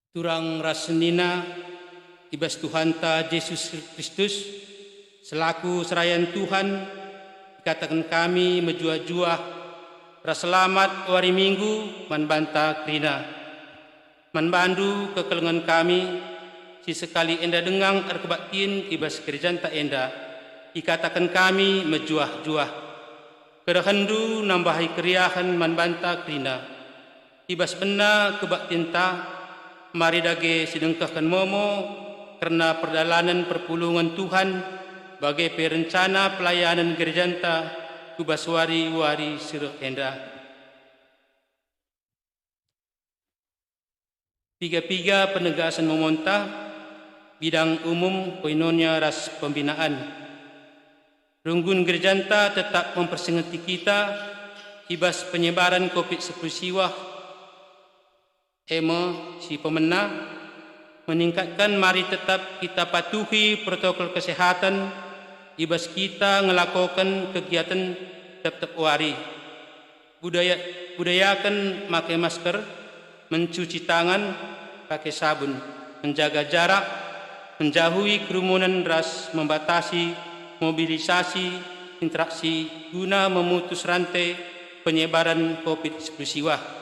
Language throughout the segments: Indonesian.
Turang rasenina ibas Tuhanta Yesus Kristus selaku serayan Tuhan dikatakan kami menjua-jua raselamat wari minggu manbanta krina manbandu kekelengan kami si sekali enda dengang arkebaktin ibas kerjaan tak enda dikatakan kami menjuah-juah kerehendu nambahi keriahan manbanta krina ibas bena kebaktin ta mari dage sidengkahkan momo karena perdalanan perpulungan Tuhan bagai perencana pelayanan gerjanta kubaswari wari sirah enda. Piga-piga penegasan memonta bidang umum koinonia ras pembinaan. Runggun gerjanta tetap mempersengeti kita ibas penyebaran COVID-19 siwah si pemenang meningkatkan mari tetap kita patuhi protokol kesehatan ibas kita ngelakukan kegiatan tetap wari budayakan pakai masker, mencuci tangan pakai sabun, menjaga jarak, menjauhi kerumunan ras, membatasi mobilisasi interaksi guna memutus rantai penyebaran COVID-19 siwah.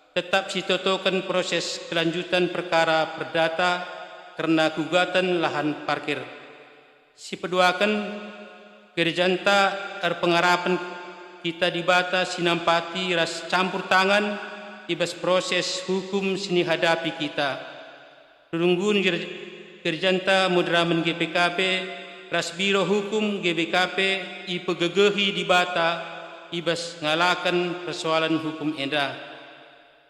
Tetap sitotokan proses kelanjutan perkara perdata karena gugatan lahan parkir. Si peduakan gerjanta pengarapan kita dibata sinampati ras campur tangan ibas proses hukum sini hadapi kita. Runggun gerjanta mudraman GPKP ras biro hukum GBKP ipegegehi dibata ibas ngalakan persoalan hukum enda.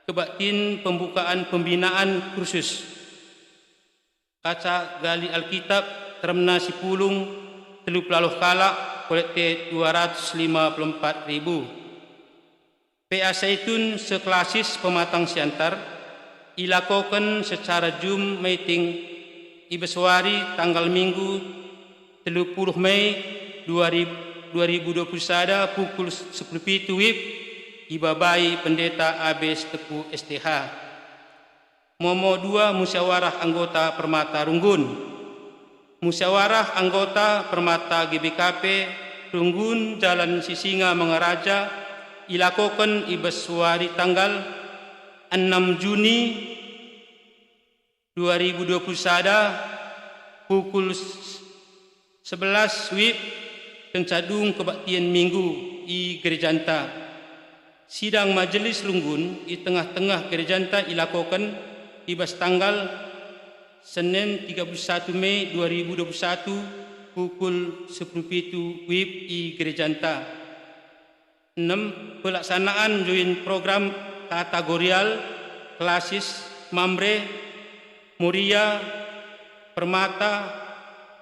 Kebaktin pembukaan pembinaan kursus kaca gali Alkitab termna sipulung teluk laluh kalak kolekte 254.000 PA Zaitun seklasis pematang siantar ilakokan secara Zoom meeting ibeswari tanggal Minggu 30 Mei 2021 pukul 10.00 WIB Ibabai Pendeta Abes Tepu STH. Momo 2 Musyawarah Anggota Permata Runggun. Musyawarah Anggota Permata GBKP Runggun Jalan Sisinga Mengaraja ilakokan ibeswari tanggal 6 Juni 2021 pukul 11 WIB Kencadung Kebaktian Minggu i Gerjanta. Sidang majelis Runggun di tengah-tengah gerjanta ilakokan ibas tanggal Senin 31 Mei 2021 pukul 10.00 WIB i gerjanta. 6. Pelaksanaan join program kategorial klasis Mamre Muria Permata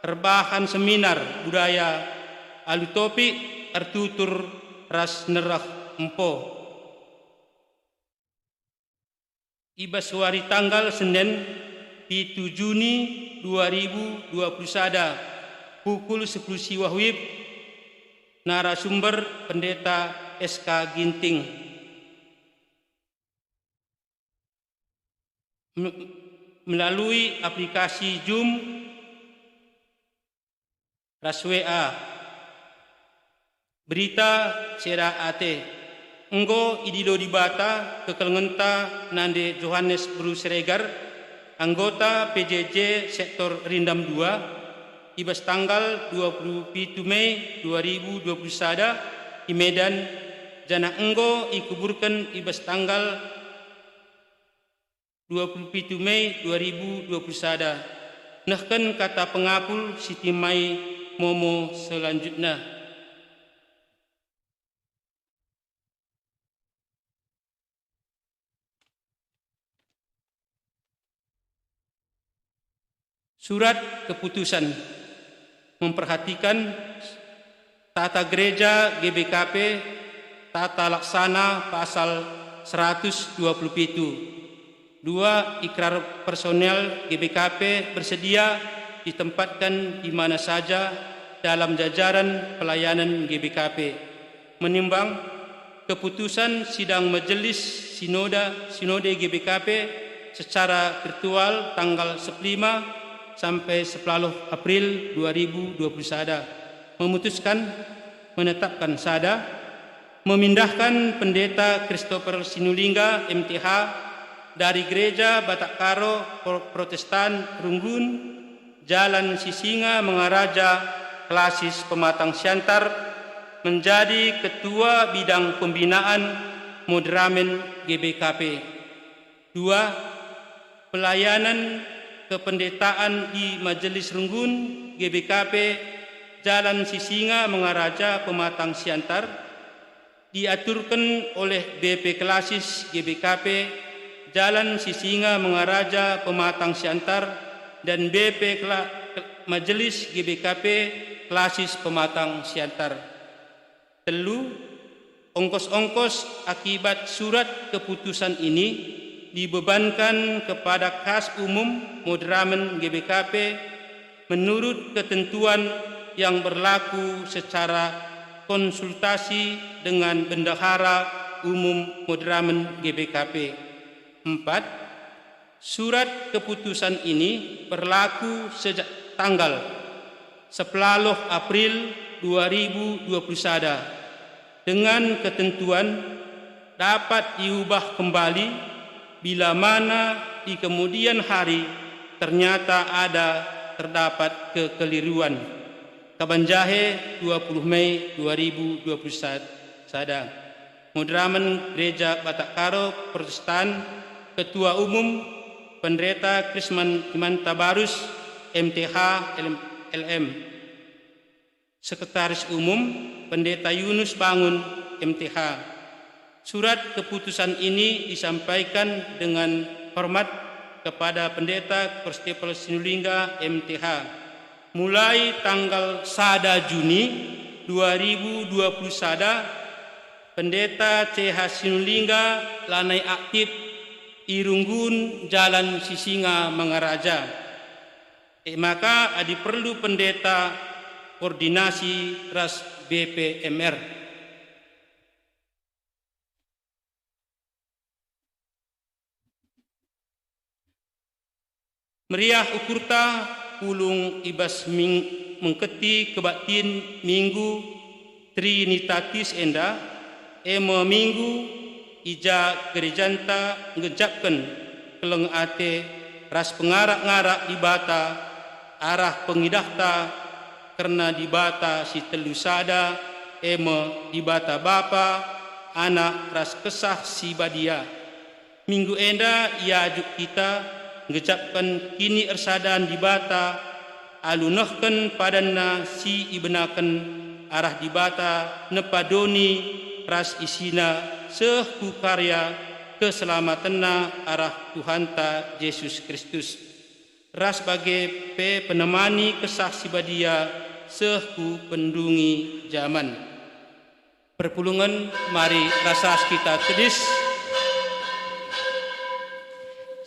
Rebahan Seminar Budaya Alutopik Artutur Ras Nerah Empo ibaswari tanggal Senin 7 Juni 2021 pukul 10 siwah WIB narasumber Pendeta SK Ginting melalui aplikasi Zoom ras WA berita Sera AT Enggo idilo dibata kekelengenta nande Johannes Bruce Regar anggota PJJ sektor Rindam 2 ibas tanggal 27 Mei 2021 di Medan jana enggo ikuburkan ibas tanggal 27 Mei 2021 nahkan kata pengapul Siti Mai Momo selanjutnya. Surat keputusan memperhatikan tata gereja GBKP tata laksana pasal 127. 2. Ikrar personel GBKP bersedia ditempatkan di mana saja dalam jajaran pelayanan GBKP. Menimbang keputusan sidang majelis sinode GBKP secara virtual tanggal 15 sampai 10 April 2020 sada. Memutuskan menetapkan sada memindahkan Pendeta Christopher Sinulinga MTH dari Gereja Batak Karo Protestan Runggun, Jalan Sisinga Mengaraja, Klasis Pematang Siantar, menjadi Ketua Bidang Pembinaan Modramen GBKP. 2. Pelayanan kependetaan di Majelis Runggun GBKP Jalan Sisinga Mengaraja Pematang Siantar diaturkan oleh BP Klasis GBKP Jalan Sisinga Mengaraja Pematang Siantar dan BP Majelis GBKP Klasis Pematang Siantar. 3. Ongkos-ongkos akibat surat keputusan ini dibebankan kepada Kas Umum Modramen GBKP menurut ketentuan yang berlaku secara konsultasi dengan Bendahara Umum Modramen GBKP. 4. Surat keputusan ini berlaku sejak tanggal 10 April 2020 sada dengan ketentuan dapat diubah kembali bila mana di kemudian hari ternyata terdapat kekeliruan. Kabanjahe 20 Mei 2021 sada. Modramen Gereja Batak Karo Protestan, Ketua Umum Pendeta Krisman Iman Tabarus MTH LM. Sekretaris Umum Pendeta Yunus Bangun MTH. Surat keputusan ini disampaikan dengan hormat kepada Pendeta Christopher Sinulinga MTH mulai tanggal 1 Juni 2020 sada. Pendeta CH Sinulinga lanai aktif Irunggun Jalan Sisinga Mengaraja. Maka perlu pendeta koordinasi ras BPMR. Meriah ukurta pulung ibas mengketi kebatin minggu Trinitatis enda minggu ija gerejanta ngejapkan keleng ate ras pengarak-ngarak di bata arah pengidahta karena di bata si telusada di bata bapa anak ras kesah si badia. Minggu enda ia ajuk kita ngecapkan kini ersadan di bata alunahkan padanna si ibenakan arah di bata nepadoni ras isina sehku karya keselamatanna arah Tuhanta Yesus Kristus ras bagai penemani kesah si badia sehku pendungi zaman. Perpulungan mari rasas kita tedis.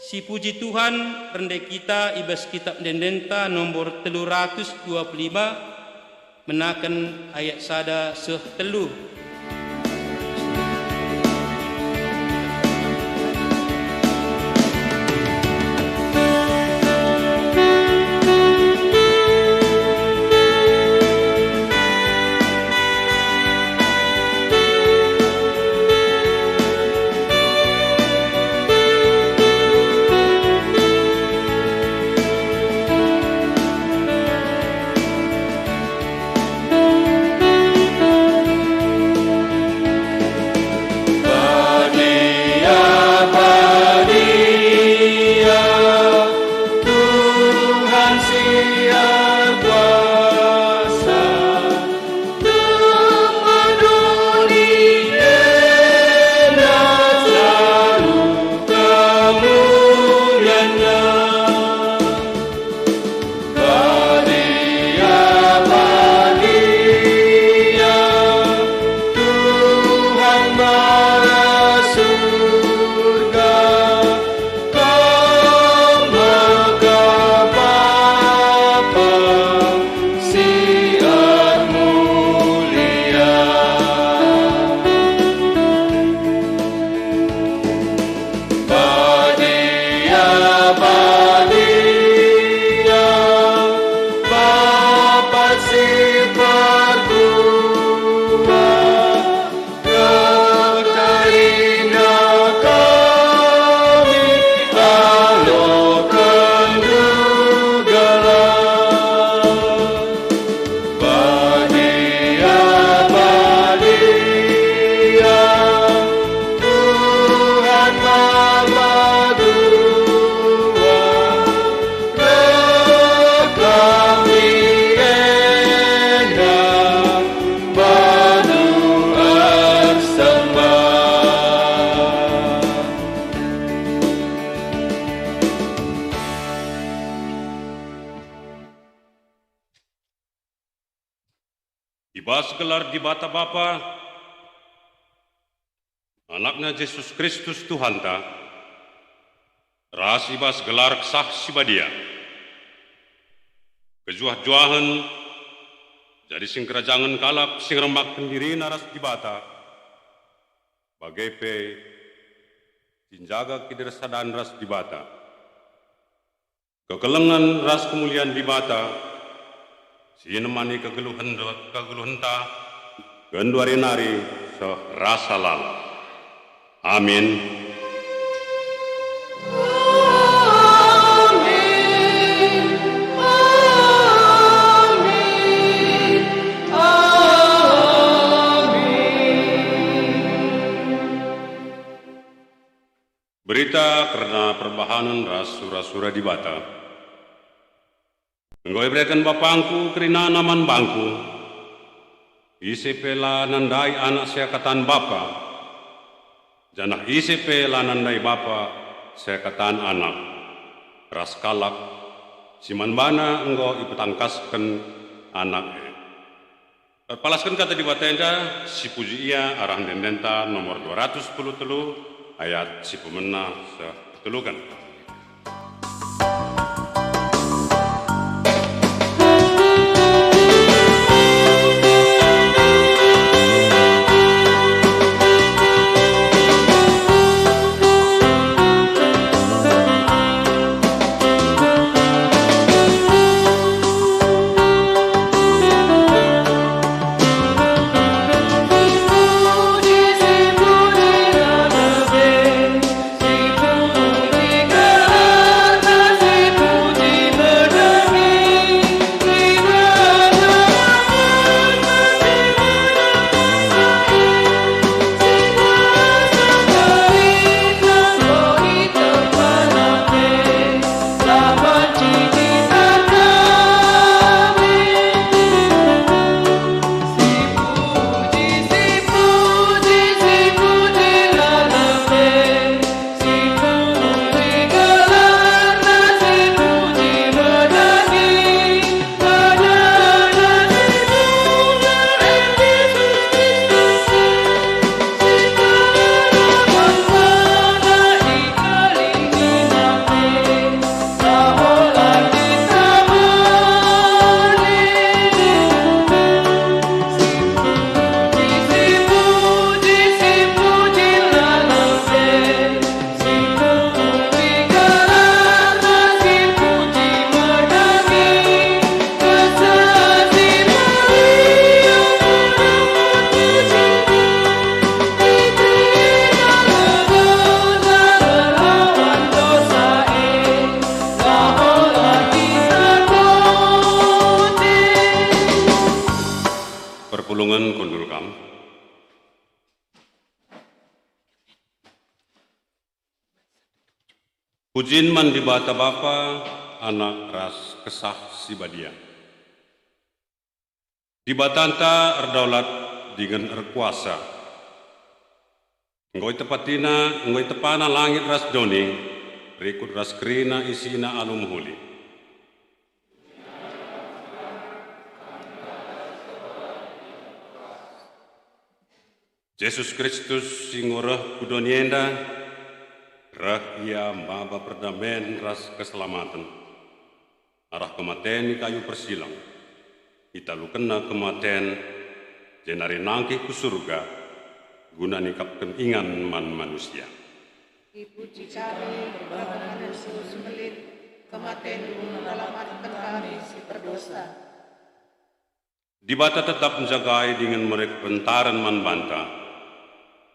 Si puji Tuhan rendek kita ibas kitab Dendenta nomor 325 menakan ayat sada seh telu. Ibas gelar di bata Bapa, anaknya Yesus Kristus Tuhan ta, ras ibas gelar kesah sibadia, kejuah-juahan, jadi sing kerajangan kalap sing remak pendiri naras di bata, bagai pe, tinjaga kidersadaan ras di bata, kekelengan ras kemuliaan di bata, sinemani kegeluhan ta, genduari nari serasa lala. Amin. Berita karena perbahanan ras sura-sura di bata. Engkau berikan bapangku kerina naman bangku, isipela nandai anak seakatan bapa, janah isipela nandai bapa seakatan anak, ras kalak, siman bana engkau ipetangkaskan anak. Palaskan kata di batenda, si puji ia arah dendenta nomor 210 ayat si pemena setelukan. Perpulungan kundulkam. Pujin man di bata bapa, anak ras kesah sibadia. Di batanta erdaulat dengan erkuasa. Ngoi tepatina, ngoi tepana langit ras doni, rikut ras kerina isina alum huli. Yesus Kristus singorah kudonienda, rahia maba perdamen ras keselamatan. Arah kematian kayu persilang, kita lukena kematian, jenari nangkih ku surga, guna nikapkan ingan man manusia. Dipuji kami berbahanan Yesus sembelit, kematian-Mu menyelamatkan kami si berdosa. Dibata tetap menjagai dengan mereka bentaran manbanta,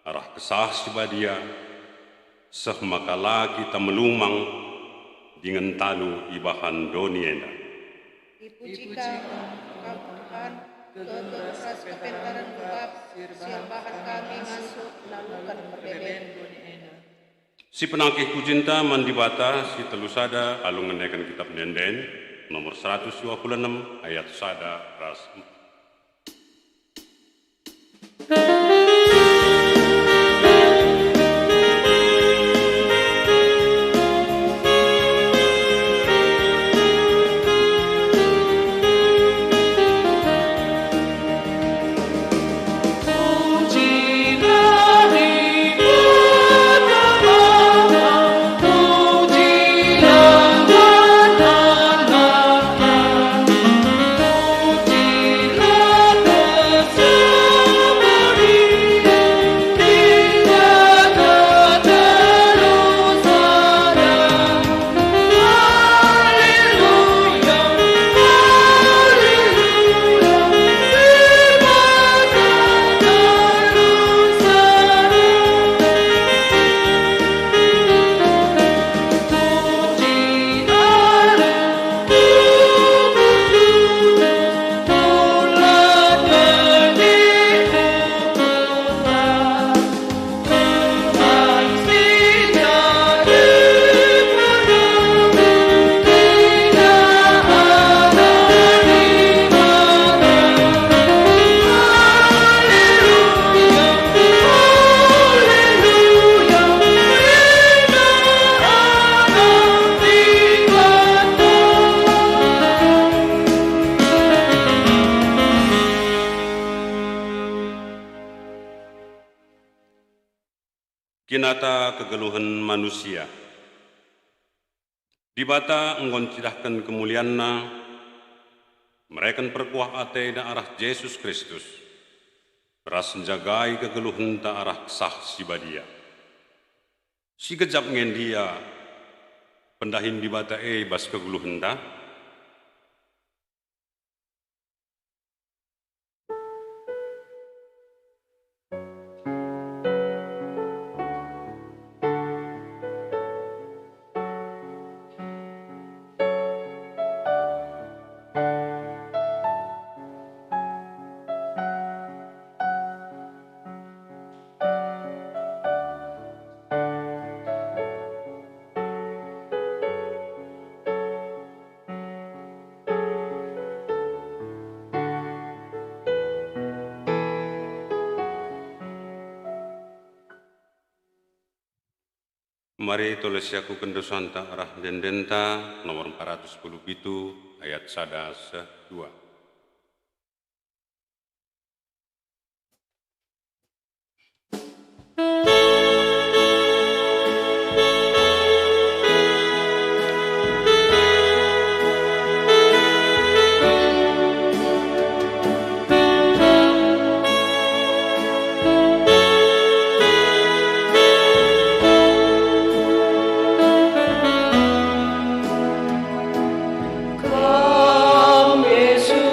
arah kesah sibadia, seh makala kita melumang dengan talu ibahan donienda. Dipuji kami, Tuhan, keberas kepentaran bab, siang bahan kami masuk melalukan perbedaan. Si penangkih kucinta mandibata si telusada alung ngendekan kitab denden nomor 126 ayat sada ras. Kinata kegeluhan manusia. Dibata enggon cidahkan kemulianna, mereka perkuah ate da arah Yesus Kristus, beras menjagai kegeluhan ta arah kesah sibadia. Si kejap ngendia, pendahin dibata bas kegeluhan ta, mari tulis yaku kendosanta arah dendenta nomor 410 itu ayat sada se-2. Come, Yesus.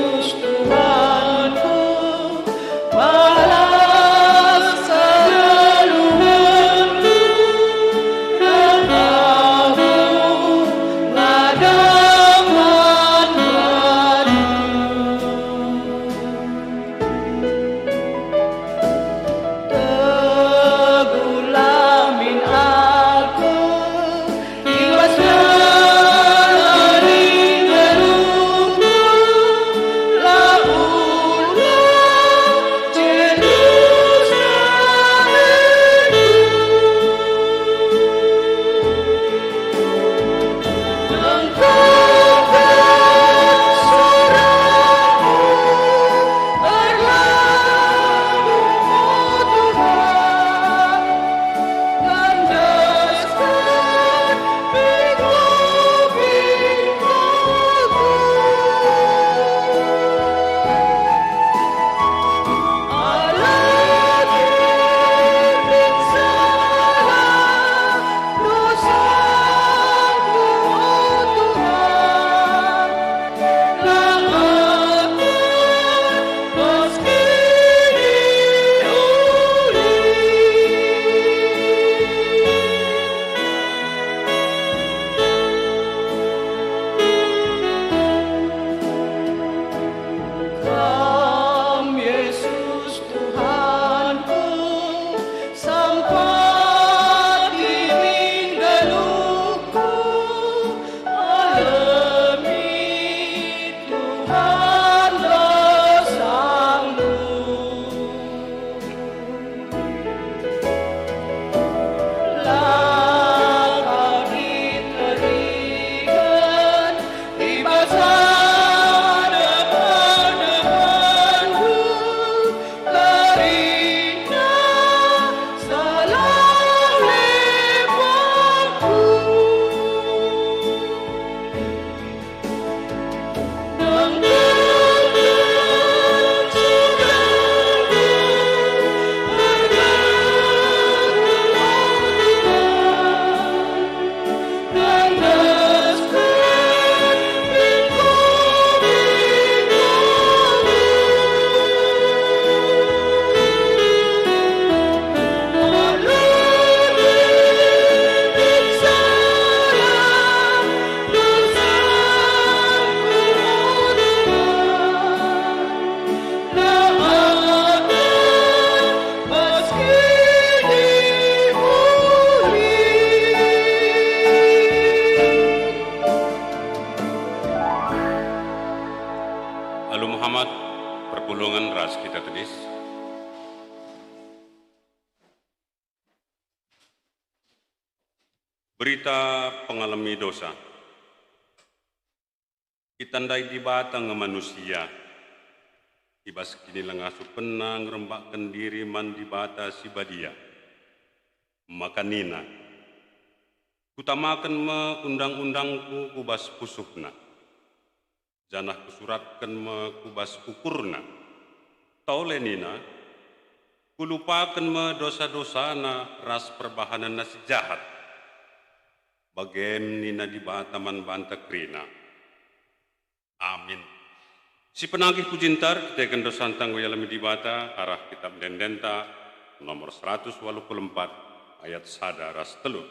kita tedis. Berita pengalami dosa. Itandai di batang manusia. Ibas kini lengasu penang rembakkan diri mandi bata si badia. Makanina. Kutamakan me undang-undangku kubas pusukna. Janah kusuratkan me kubas ukurna. Taulenina. Kulupakan me dosa-dosana ras perbahanan nasi jahat. Bagem nina di bataman banta krina. Amin. Si penagih pujintar kita kendo santang goyalami di bata arah kitab Dendenta nomor 184 ayat sada ras telu.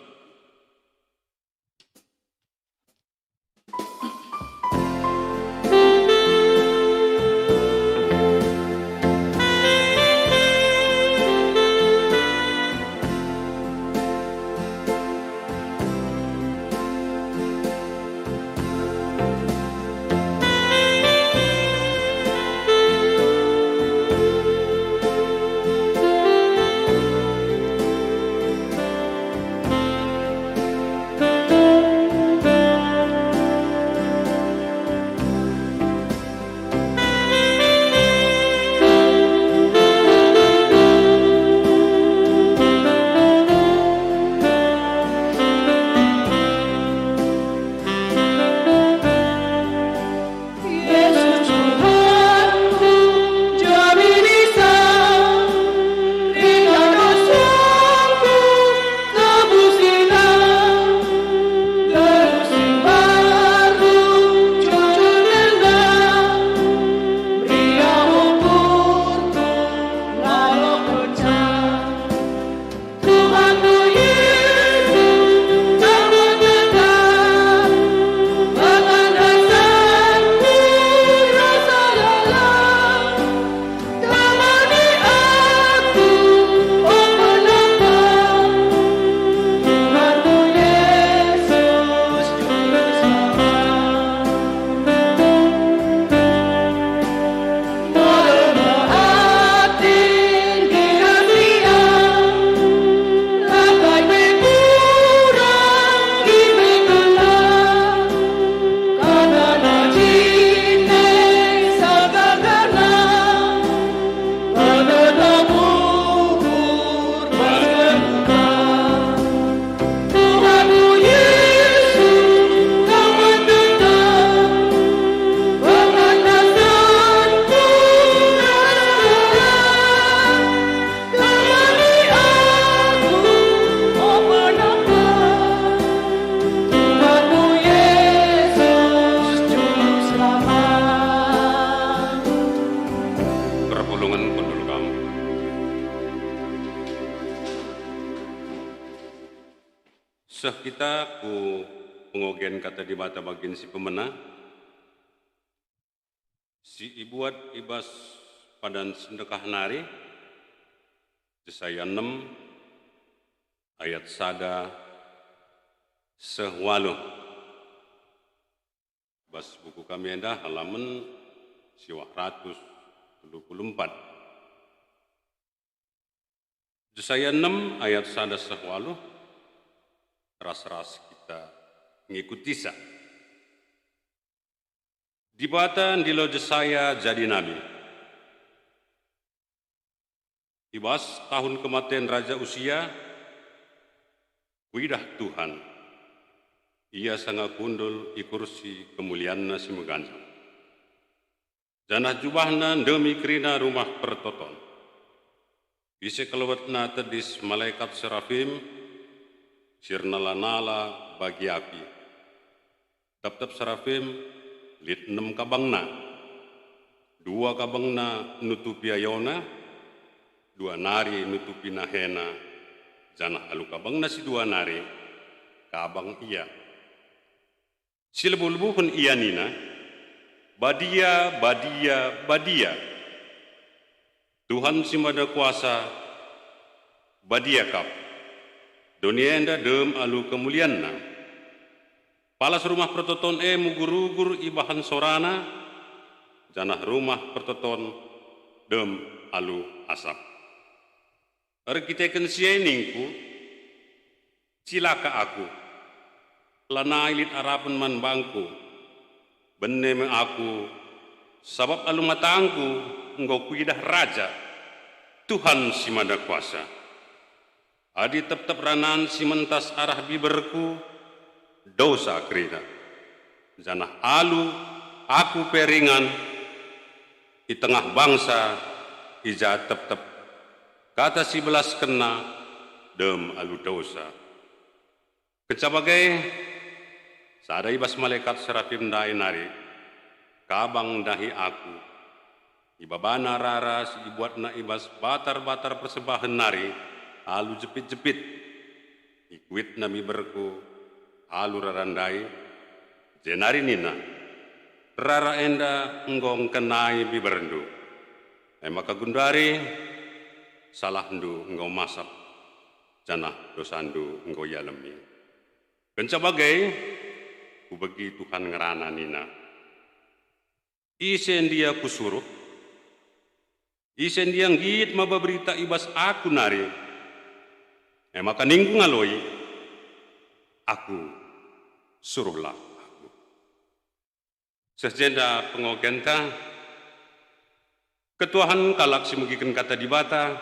Seh kita ku pengogen kata di bata bagian si pemena. Si ibuat ibas padan sedekah nari. Jesaya 6 ayat sada sehwaluh. Bas buku kami ada halaman siwah 124. Jesaya 6 ayat sada sehwaluh. Ras-ras kita mengikuti sa. Di bata ndilo Jesaya jadi nabi. Ibas tahun kematian Raja Usia, widah Tuhan. Ia sangat kundul i kursi kemuliaanna si meganjang. Janah jubahna demi krina rumah pertoton. Bisa kelewatna tedis malaikat serafim, sirnala-nala bagi api. Tap-tap serafim lit 6 kabangna. 2 kabangna nutupi ayona, 2 nari nutupi nahena. Janah alu kabangna si 2 nari, kabang iya. Silebu-lebu pun iya nina, badia, badia, badia. Tuhan si Maha Kuasa, badia kap. Dunia enda dem alu kemulianna. Palas rumah pertoton mugur-ugur ibahan sorana. Janah rumah pertoton dem alu asap. Arkiteken sieningku, cilaka aku, lana ilit arapan man bangku, benne me aku, sabab alu matangku, engkau kuidah raja, Tuhan si Mada Kuasa. Adi tep-tep ranan si mentas arah biberku, dosa kerina. Janah alu, aku peringan, di tengah bangsa, ija tep-tep. Kata si belas kena, dem alu dosa. Kecabagai, sadai bas malaikat serafim dai nari, kabang dahi aku, ibabana rara si ibuatna ibas batar-batar persembahan nari, alu jepit-jepit, ikuit nami berku, alu rarandai, jenari nina, rara enda enggong kenai biberendu, maka gundari, salah ndu enggong masap, janah dosandu enggong yalemi. Kencabagai, ku bagi Tuhan ngerana nina, isen dia kusuruh, isen dia ngit maba berita ibas aku nari, maka ningku ngaloi, aku suruhlah aku. Sejenda pengogenta, ketuahan kalak si megikan kata dibata,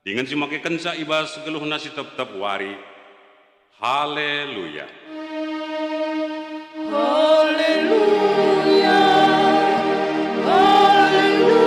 dengan si make kenca ibas geluh nasi tetap wari, haleluya. Haleluya, haleluya,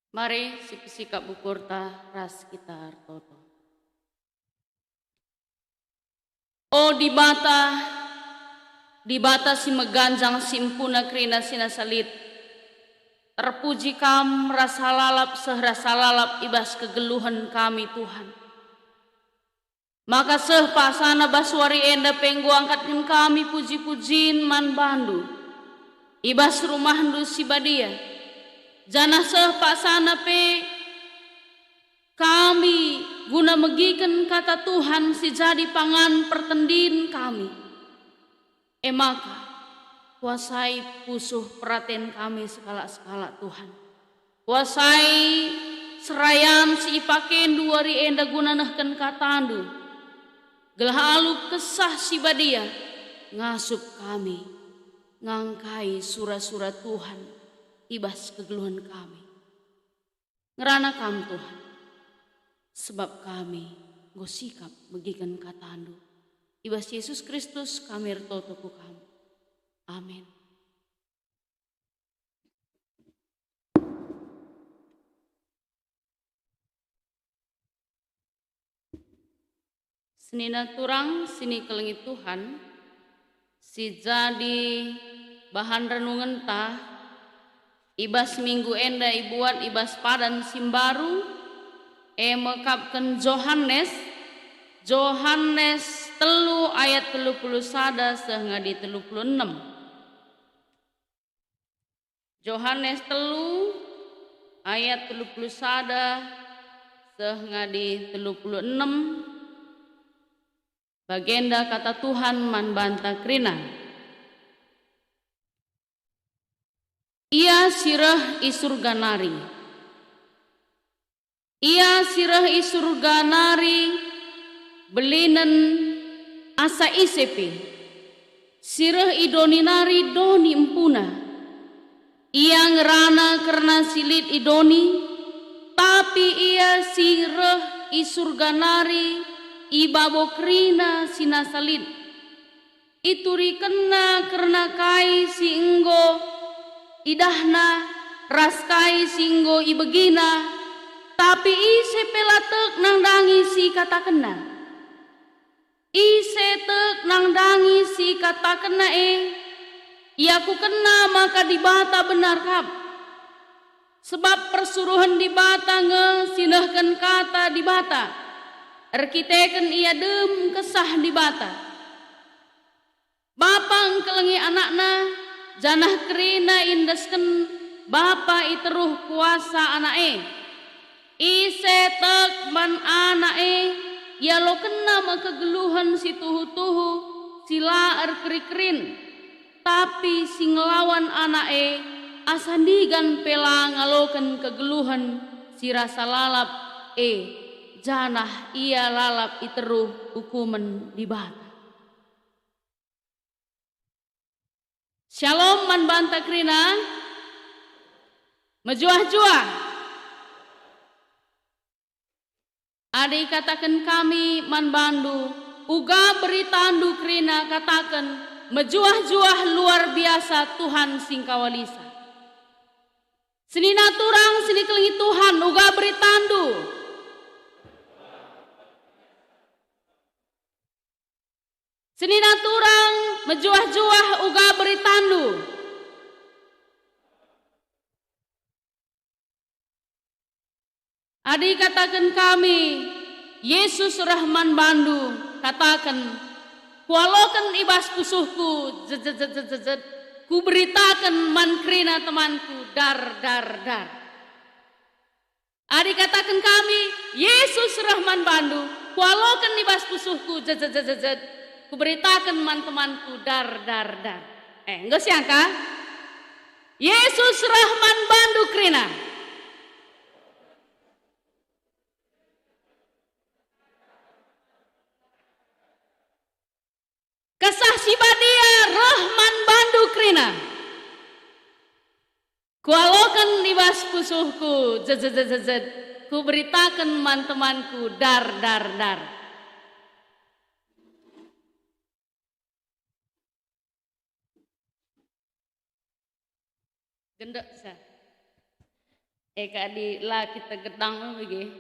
Mari sikap bukurta ras kita toto. Oh dibata si meganjang simpuna krina sinasalit. Terpuji kam rasa lalap sehrasa lalap ibas kegeluhan kami Tuhan. Maka seh pasana baswari enda penggu angkatkan kami puji-pujin man bandu. Ibas rumah ndu si badia. Janah seh pasana pe kami guna megikan kata Tuhan si jadi pangan pertendin kami. Maka kuasai pusuh perhatian kami sekala-sekala Tuhan. Kuasai serayan si ipaken duari enda guna nehken katandu. Gelhalu kesah si badia ngasup kami ngangkai surah-surah Tuhan. Ibas kegeluhan kami. Ngerana kam Tuhan. Sebab kami gosikap begikan katandu. Ibas Yesus Kristus kami retotoku kamu. Amin. Senina turang sini kelengit Tuhan. Si jadi bahan renungan tah. Ibas minggu enda ibuat ibas padan simbaru mekapkan Johannes 3 ayat 31 sehingga di 36. Johannes 3 ayat 31 sehingga di 36. Bagenda kata Tuhan man banta krina. Ia sirah isurga nari. Ia sirah isurga nari belinen asa isepe. Sirah idoni nari doni empuna. Ia ngerana karena silit idoni, tapi ia sirah isurga nari ibabo krina sinasalit. Ituri kena karena kai si enggo idahna raskai singgo ibegina, tapi ise pelatek nang dangi si kata kena. Ise tek nang dangi si kata kena Ia ku kena maka dibata benar kap. Sebab persuruhan dibata sinahkan kata dibata. Erkiteken ia dem kesah dibata. Bapa engkelengi anakna janah kerina indesken bapa iteruh kuasa anake. Ise tek man anake ya lo kena maka geluhan si tuhu-tuhu sila erkerikrin. Tapi sing ngelawan anake asandigan pela ngaloken kegeluhan si rasa lalap janah ia lalap iteruh hukuman dibata. Shalom man banta krina mejuah-juah. Adi katakan kami man bandu uga beritandu krina katakan mejuah-juah luar biasa Tuhan sing kawalisa. Seni naturang seni kelingi Tuhan uga beritandu. Seni naturang mejuah-juah uga beritandu. Adi katakan kami Yesus Rahman Bandu katakan kualokan ibas pusuhku ku beritakan mankrina temanku dar. Adi katakan kami Yesus Rahman Bandu kualokan ibas pusuhku ku beritakan teman-temanku dar. Enggak siangka Yesus Rahman Bandu krina. Kesah sibadia Rahman Bandu krina. Kualokan ibas pusuhku ku beritakan teman-temanku dar. Gendek sa. Adi lah kita gedang lagi.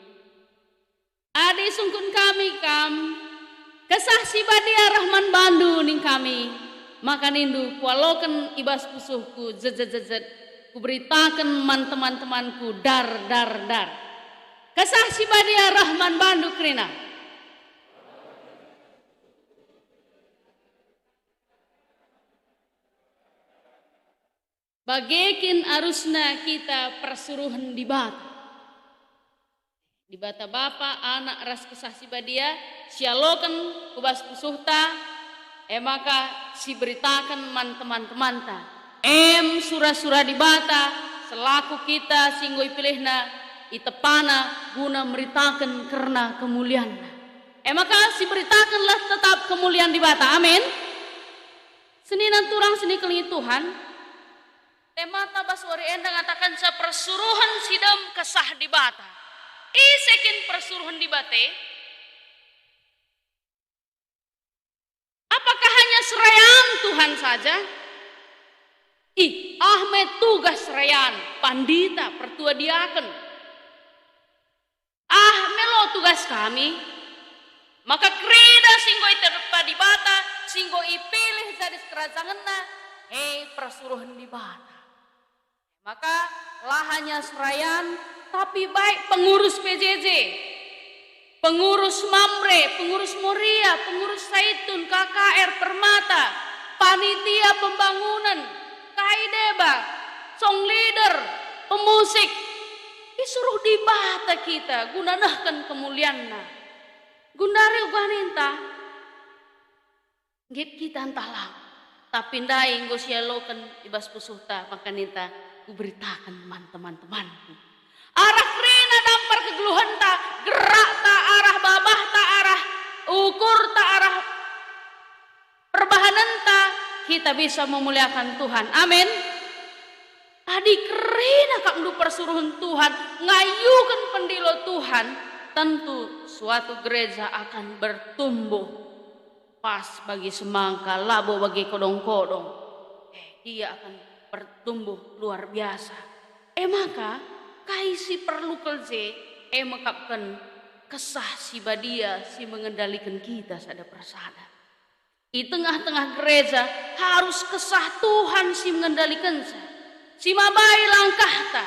Adi sungkun kami kam. Kesah sibadia Rahman Bandu ning kami. Maka nindu kualokan ibas pusuhku ku beritakan teman-temanku dar. Kesah sibadia Rahman Bandu krina. Bagekin arusna kita persuruhan dibata. Dibata bapa anak ras kesah sibadia sialokan kubas pusuhta maka si beritakan teman-teman surah-surah dibata selaku kita singgoi pilihna itepana guna meritakan karena kemuliaan. Maka si beritakanlah tetap kemuliaan dibata. Amin. Seninan turang seni kelingi Tuhan. Temata baswari endang ngatakan sepersuruhan sidam kesah dibata. Isekin persuruhan dibate. Apakah hanya serayan Tuhan saja? Ahmed tugas serayan pandita pertua diaken. Melo tugas kami. Maka krida singgoi terdepa dibata, singgoi pilih dari kerajanganna, persuruhan dibata. Maka lahannya serayan, tapi baik pengurus PJJ, pengurus Mamre, pengurus Moria, pengurus Saitun, KKR Permata, panitia pembangunan, Kaideba, song leader, pemusik, disuruh dibata kita, gunanahkan kemuliaanna. Gundari uganinta, git kita entahlah, tapi ndai ngosialokan ibas pusuhta, maka ninta kuberitakan teman-temanku. Arah krina dampar kegeluhan ta, gerak ta arah babah ta arah ukur ta arah perbahanan ta, kita bisa memuliakan Tuhan. Amin. Adi krina kak ndu persuruhan Tuhan, ngayukan pendilo Tuhan, tentu suatu gereja akan bertumbuh pas bagi semangka, labo bagi kodong-kodong. Dia akan bertumbuh luar biasa. Maka kaisi perlu kelje mekapkan kesah si badia si mengendalikan kita sada persada. Di tengah-tengah gereja harus kesah Tuhan si mengendalikan sa. Si mabai langkah ta.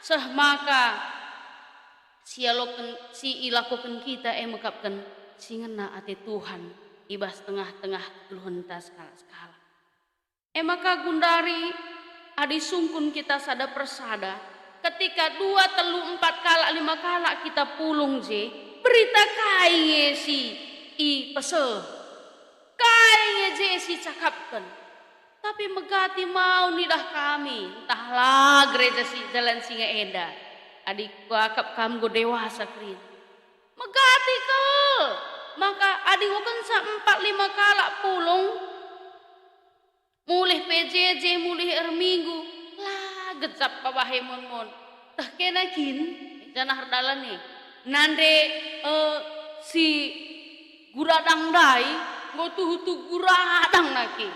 Seh maka si ilakokan kita mekapkan si ngena ate Tuhan ibas tengah-tengah keluhan ta skala-skala. Maka gundari adi sungkun kita sada persada ketika 2, 3, 4 kala 5 kala kita pulung je berita kai si i pesel kai je si cakapkan tapi megati mau nidah kami entahlah gereja si jalan singa eda adik wakap kamu go dewasa krin megati kel maka adik wakan sa 4, 5 kala pulung mulih PJJ mulih minggu lah gecap pabahe mon tah kena kin janah dalan nih nande si guradang dai go tuh guradang naki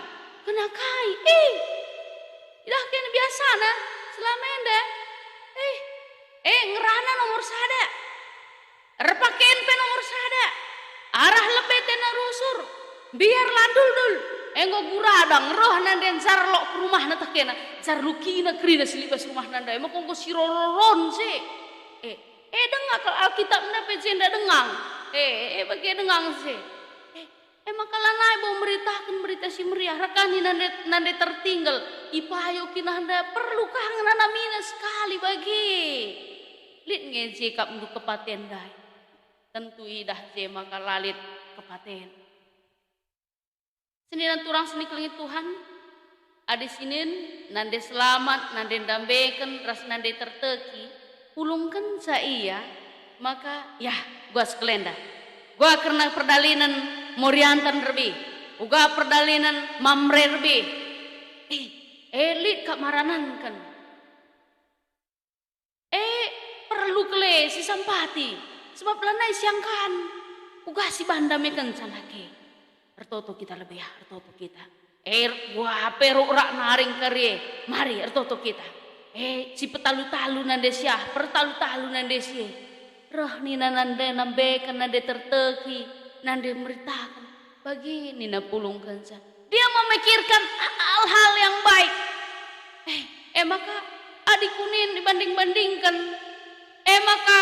kena kai dah kena biasa na selama enda ngerana nomor sada repaken pe nomor sada arah lebih tena rusur biar landul dul enggo guradang roh nanden sarlok ke rumah na takena sarlukina krina silibas rumah nanda emang kongko siroron sih dengar kalau Alkitab na pejenda dengang bagi dengang sih emang kalau naik mau meritakan berita si meriah rekani nande tertinggal ipayo kinanda perlu kangen namina sekali bagi lit ngeje kap untuk kepaten dai tentu idah je maka lalit kepaten seninan turang seni kelingit Tuhan adi sinin nande selamat nande dambeken ras nande terteki pulungkan saya maka ya gua sekelenda gua karena perdalinan moriantan lebih uga perdalinan mamre lebih elit kak maranan kan perlu kele si sampati sebab lanai siangkan uga si banda mekan sanake ertoto kita lebih ya ertoto kita gua peruk rak naring karye mari ertoto kita si petalu-talu nande siah pertalu-talu nande siah roh nina nande nambekan nande terteki nande meritakan bagi nina pulungkan sa dia memikirkan hal-hal yang baik maka adik kunin dibanding-bandingkan maka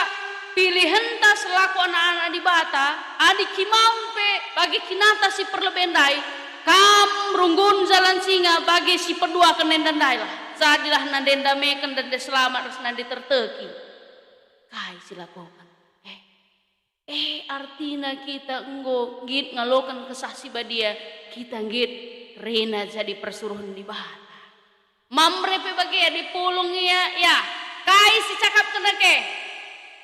pilihan ta selaku anak-anak di bata adik kimampe bagi kinata si perlebendai kam runggun jalan singa bagi si pedua kenendandai lah sadilah nandenda meken dan selamat terus nande terteki kai silakokan artina kita enggo git ngalokan kesahsi badia kita git rena jadi persuruhan di bata mamrepe bagi ya dipulung ya kai si cakap kena ke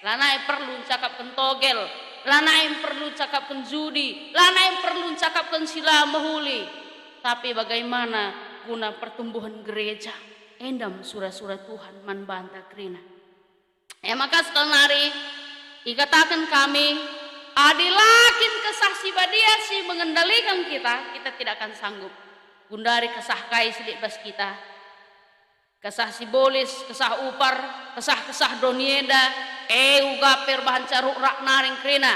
lanai perlu cakap togel lanai perlu cakap judi lanai perlu cakap sila mahuli tapi bagaimana guna pertumbuhan gereja endam surah-surah Tuhan man banta krina maka setelah nari dikatakan kami adilakin kesah si badia si mengendalikan kita tidak akan sanggup gundari kesah kai sidik bas kita kesah si bolis kesah upar kesah donieda uga perbahan caruk rak naring krina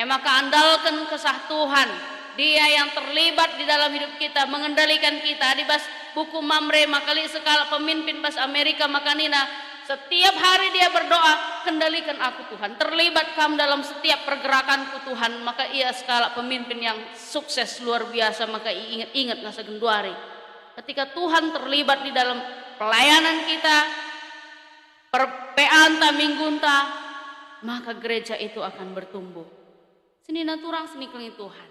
maka andalkan kesah Tuhan dia yang terlibat di dalam hidup kita mengendalikan kita di bas buku mamre makali sekala pemimpin bas Amerika makanina setiap hari dia berdoa kendalikan aku Tuhan terlibat kamu dalam setiap pergerakanku Tuhan maka ia skala pemimpin yang sukses luar biasa maka ingat nasa genduari ketika Tuhan terlibat di dalam pelayanan kita perpeanta minggunta maka gereja itu akan bertumbuh seni naturang seni keling Tuhan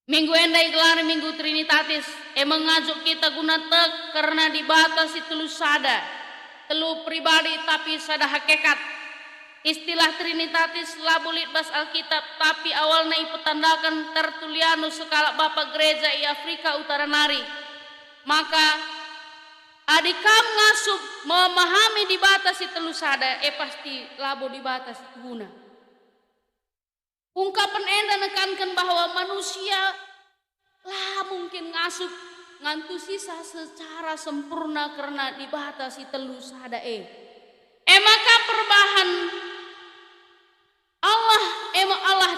minggu endai gelar minggu Trinitatis mengajuk kita guna tek karena dibatasi telu sada telu pribadi tapi sada hakikat istilah Trinitatis labulit bas Alkitab tapi awalnya ipetandakan Tertulianus sekala Bapak Gereja i Afrika Utara Nari maka adikam ngasup memahami dibatasi telu sada pasti labo dibatasi guna ungkapan enda nekankan bahwa manusia lah mungkin ngasup ngantu sisa secara sempurna karena dibatasi telu sada maka perbahan Allah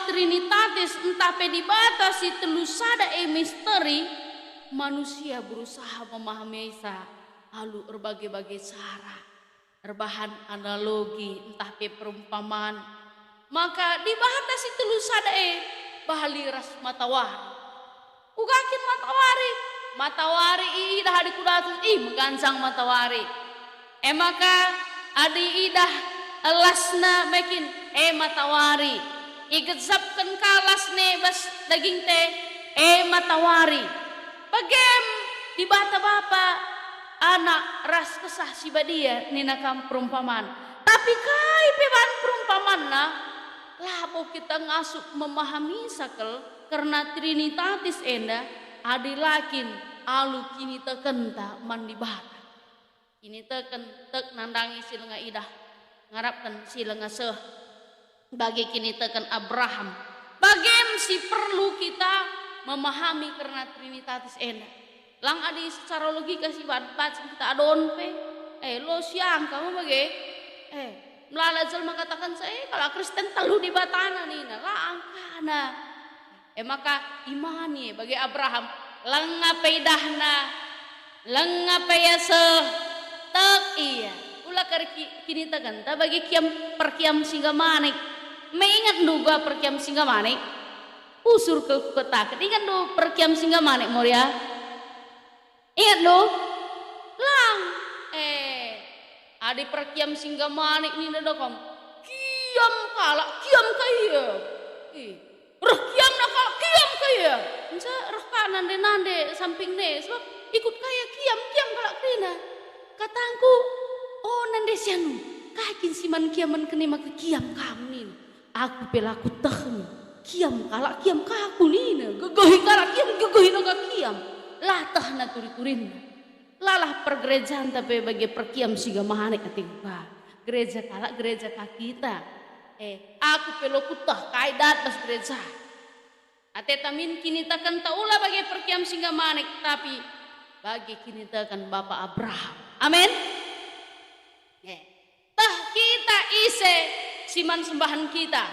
Trinitatis Trinitatis entah dibatasi telu sada misteri, manusia berusaha memahami Isa lalu berbagai-bagai cara, berbahan analogi entah perumpamaan, maka dibatasi telu sada bahali ras matawari. Ugakin matawari idah adi kudatus menggancang matawari. Maka adi idah alasna makin matawari. Igetsapkan kalas ne bas daging teh matawari. Bagem di bata bapa anak ras kesah si badia nina kam perumpamaan. Tapi kai peban perumpamaan na labo kita ngasuk memahami sakel karena Trinitatis enda adilakin alu kini tekenta mandi bata. Ini teken tek nandangi silenga idah ngarapkan silenga seh bagi kini teken Abraham. Bagem si perlu kita memahami karena Trinitatis enda. Lang adi secara logika si baca kita adon pe. Lo siang kamu bagi. Melala jelma katakan saya kalau Kristen telu di batana nina lah angkana. Maka imani bagi Abraham lenga peidahna lenga peyase tak iya ulah kini tekan ta bagi perkiam singa manik mengingat duga perkiam singa manik usur ke kota ingat do perkiam singa manik Moria ingat do lang adi perkiam singa manik ni dokom kiam kaya roh kiam nakal kiam kaya enca roh kanan de nande samping ne sebab ikut kaya kiam kalak krina katangku oh nande sianu kakin siman kiaman kene maka kiam kamu nin aku pelaku tahem kiam kalak kiam kaku nina gegohi kalak kiam gegohi noga kiam latah na turi-turin lalah pergerejaan tapi bagi perkiam siga mahane katingba gereja kalak gereja kakita aku pelokutah kaidat bas gereja. Atetamin kini takkan taula bagi perkiam singa manik tapi bagi kini takkan Bapak Abraham. Amin. Tah kita ise siman sembahan kita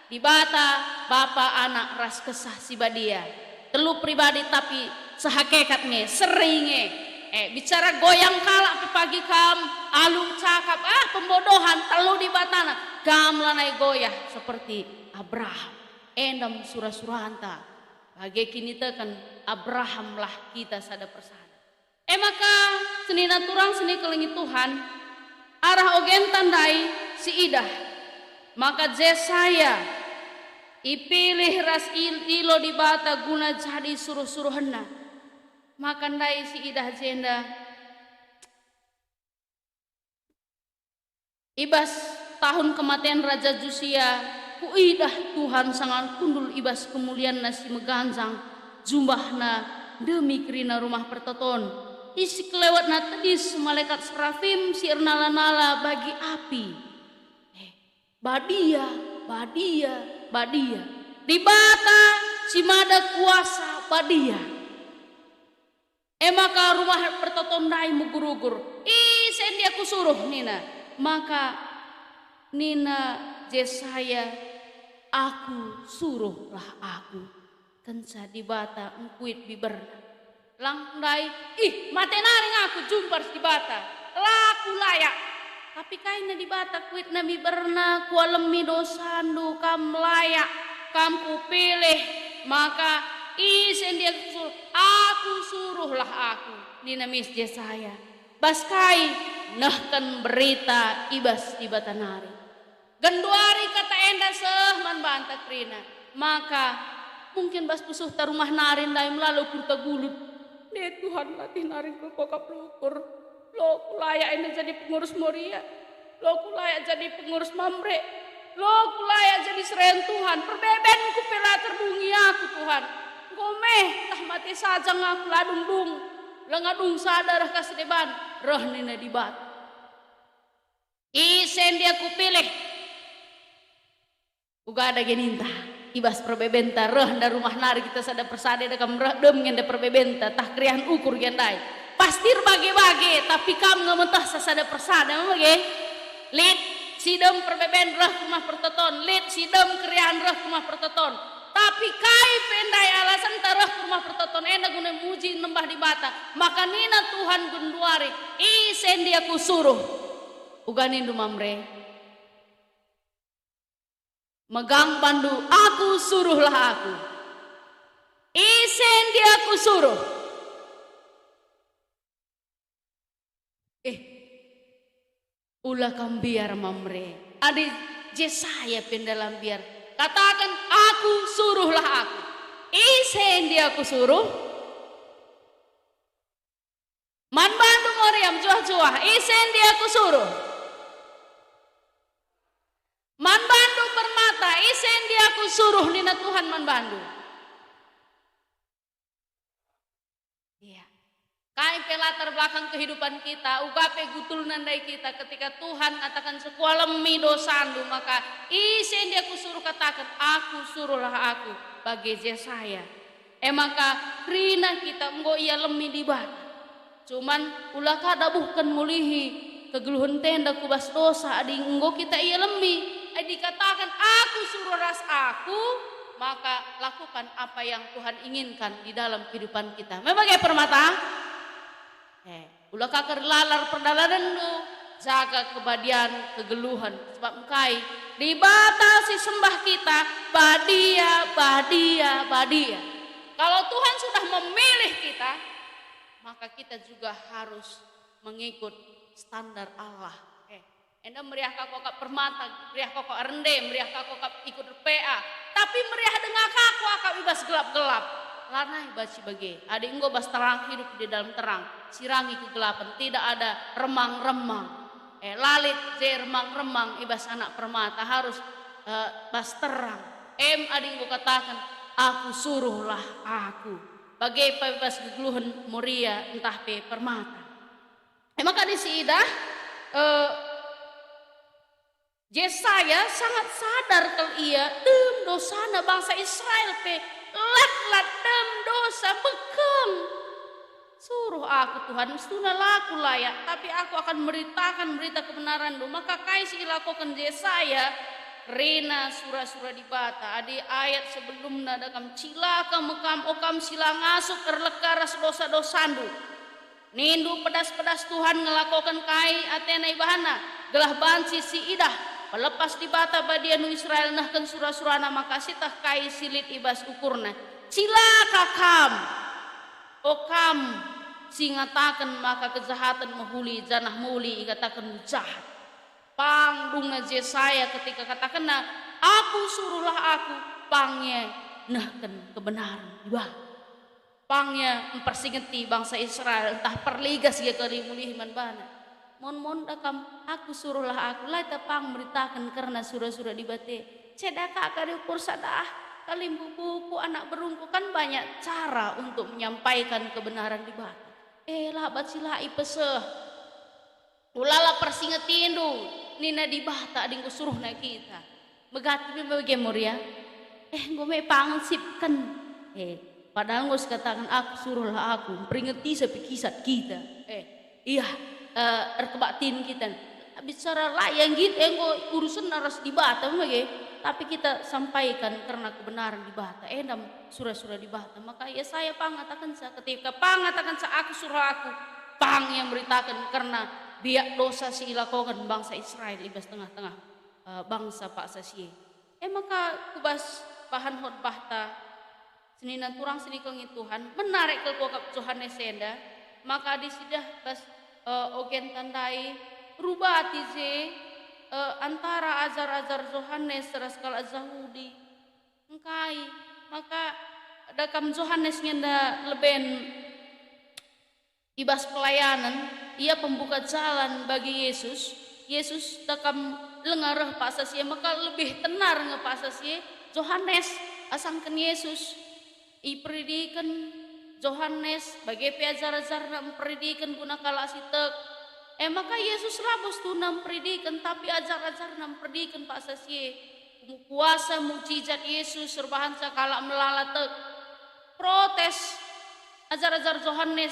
di bata Bapak anak ras kesah si badia. Telu pribadi tapi sehakekatnya seringe. Bicara goyang kalak pagi kam alung cakap pembodohan telu di batana kam lanai goyah seperti Abraham endam surah-surahanta bagi kini tekan Abraham lah kita sada persada maka seni naturang seni kelengi Tuhan arah ogen tandai si idah maka Jesaya ipilih ras ilo di bata guna jadi suruh-suruhna makan dai si idah jenda ibas tahun kematian Raja Josia ku idah Tuhan sangat kundul ibas kemuliaan nasi meganjang jumbahna demi kerina rumah pertoton isi kelewat na tedis malaikat serafim si ernala-nala bagi api badia di bata si mada kuasa badia maka rumah pertoton dai mugur-ugur sen dia kusuruh nina maka nina Jesaya aku suruhlah aku kenca di bata engkuit biberna lang dai matenaring aku jumpar di bata laku layak tapi kaina di bata kuit na biberna kualemi dosandu kam layak kam kupilih maka isen dia suruh aku suruhlah aku nina mis Jesaya baskai nahkan berita ibas di batanari genduari kata enda sehman banta krina maka mungkin bas pusuh ta rumah narin dai melalui kurta gulut ne Tuhan latih narin kokap lukur lo layak ini jadi pengurus Moria lo layak jadi pengurus Mamre lo layak jadi seren Tuhan perbebenku pela terbungi aku Tuhan gomeh tah mati saja ngaku ladung lengadung sadar kasih deban roh nina dibat isen dia kupilih uga ada geninta ibas perbebenta roh da rumah nari kita sada persade da kam roh dem ngende perbebenta tah krian ukur gendai pasti bagi-bagi tapi kam ngamentah sasada persada mage lid sidem perbeben roh rumah pertoton lid sidem krian roh rumah pertoton ta Tapi kai pendai alasan tarah ke rumah pertoton enda guna muji nembah di bata. Maka nina Tuhan gunduari isen dia kusuruh. Uganin dumamre. Megang bandu aku suruhlah aku. Isen dia kusuruh. Ulah kambiar mamre. Adi Yesaya pendalam biar. Katakan aku suruhlah aku. Isen dia aku suruh. Man bandu Maryam juah-juah. Isen dia aku suruh. Man bandu permata. Isen dia aku suruh nina Tuhan man bandu. Iya. Kai pelatar belakang kehidupan kita, ugape gutul nandai kita ketika Tuhan katakan sekualemi dosandu, maka isen dia kusuruh katakan aku suruhlah aku bagi Yesaya. Maka rina kita enggo ia lemi di bata. Cuman ulah kada bukan mulihi kegeluhan tenda kubas dosa adi enggo kita ia lemi. Dikatakan aku suruh ras aku, maka lakukan apa yang Tuhan inginkan di dalam kehidupan kita. Membagai permata. Ulah kakar lalar perdalanan do, jaga kebadian kegeluhan sebab engkai dibatasi sembah kita badia. Kalau Tuhan sudah memilih kita, maka kita juga harus mengikut standar Allah. Enda meriah kakak permata, meriah kakak rende, meriah kakak ikut PA, tapi meriah dengan kakak ibas gelap-gelap. Lanai baci bagi, adik engkau bas terang hidup di dalam terang, sirangi kegelapan, tidak ada remang-remang. Lalit remang-remang ibas anak permata harus bas terang. Adik engkau katakan, aku suruhlah aku. Bagai bas gegluhan Moria entah pe permata. Maka di siidah Yesaya sangat sadar kalau ia dosana bangsa Israel pe lat dem dosa bekeng. Suruh aku Tuhan, mestinya laku layak, tapi aku akan memberitakan berita kebenaran do. Maka kaisi lakukan Yesaya rena surah-surah di bata. Adi ayat sebelum nadakam cilaka mekam okam sila ngasuk kerlekaras dosa-dosandu. Nindu pedas-pedas Tuhan ngelakukan kai atena ibahana gelah bansi si idah. Pelepas di bata badianu Israel nahkan surah-surana maka sitah kai silit ibas ukurna. Cilaka kam. Okam singatakan maka kejahatan mahuli janah muli ikatakan jahat. Pangdungna Yesaya ketika katakan aku suruhlah aku pangnya nahkan kebenaran. Wah. Pangnya mempersingeti bangsa Israel entah perligas ya kali mulih man bana. Mon dakam aku suruhlah aku lai tapang beritakan karena surah-surah di bate. Cedaka kali ukur sadah kali buku anak berungku kan banyak cara untuk menyampaikan kebenaran di bate. Lah bat silai peseh. Ulala persingetin du nina di bata dingku suruh na kita. Megati bagaimana ya? Gue pangsipkan. Padahal gue katakan aku suruhlah aku peringati sepi kisat kita. Iya. Erkebatin kita bicara layang gitu urusan naras di bata tapi kita sampaikan karena kebenaran di bata dalam surah-surah di bata maka ya saya pangatakan ketika pangatakan aku surah aku pang yang beritakan karena biak dosa si ilakokan bangsa Israel ibas tengah-tengah bangsa pak sasie maka kubas bahan khotbah seninan turang seni kengi Tuhan menarik ke kokap Yohanes senda maka disidah bas ogen tandai rubati je antara azar-azar Yohanes seraskal azahudi engkai maka dakam Yohanes ngenda leben ibas pelayanan ia pembuka jalan bagi Yesus dakam lengarah pasasye maka lebih tenar ngepasasye Yohanes asangkan Yesus ipredikan Yohanes bagi peajar-ajar mempredikan guna kala sitek. Maka Yesus labos tu mempredikan tapi ajar-ajar mempredikan pak sasye. Kuasa mukjizat Yesus serbahan sakala melalatek. Protes ajar-ajar Yohanes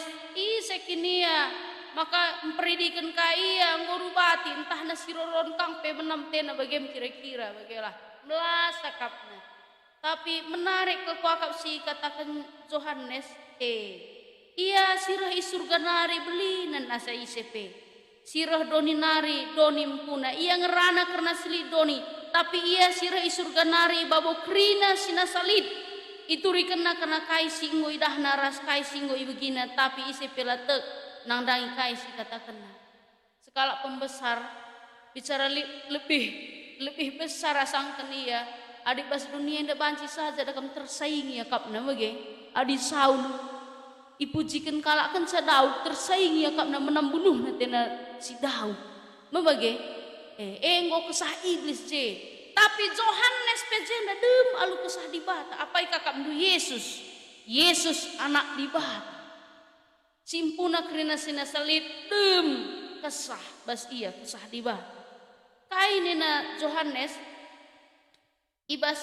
sekinia maka mempredikan kaya ngurubati entah nasiroron kang pe menam tena bagem kira-kira bagelah melasakapna. Tapi menarik ke kuakap si katakan Johannes, ia sirah isurga nari belinan asa ICP. Sirah doni nari doni mpuna, ia ngerana karena sili doni. Tapi ia sirah isurga nari babo krina sinasalit. Itu rikena karena kai singgo idah naras kai singgo ibegina. Tapi ICP latek nangdangi kai si katakan. Skala pembesar bicara lebih besar asangkan ia. Adik bas dunia ndak banci saja dakam tersaingi ya kapna bage. Adi Saul ipujikan kalakkan sa Daud tersaingi ya kapna menambunuh natena si Daud. Membage enggo kesah iblis je. Tapi Johannes pejenda dem alu kesah di bata. Apa kakak mdu Yesus? Yesus anak di bata. Simpuna krina sina salit dem kesah bas iya kesah di bata. Kainena Johannes ibas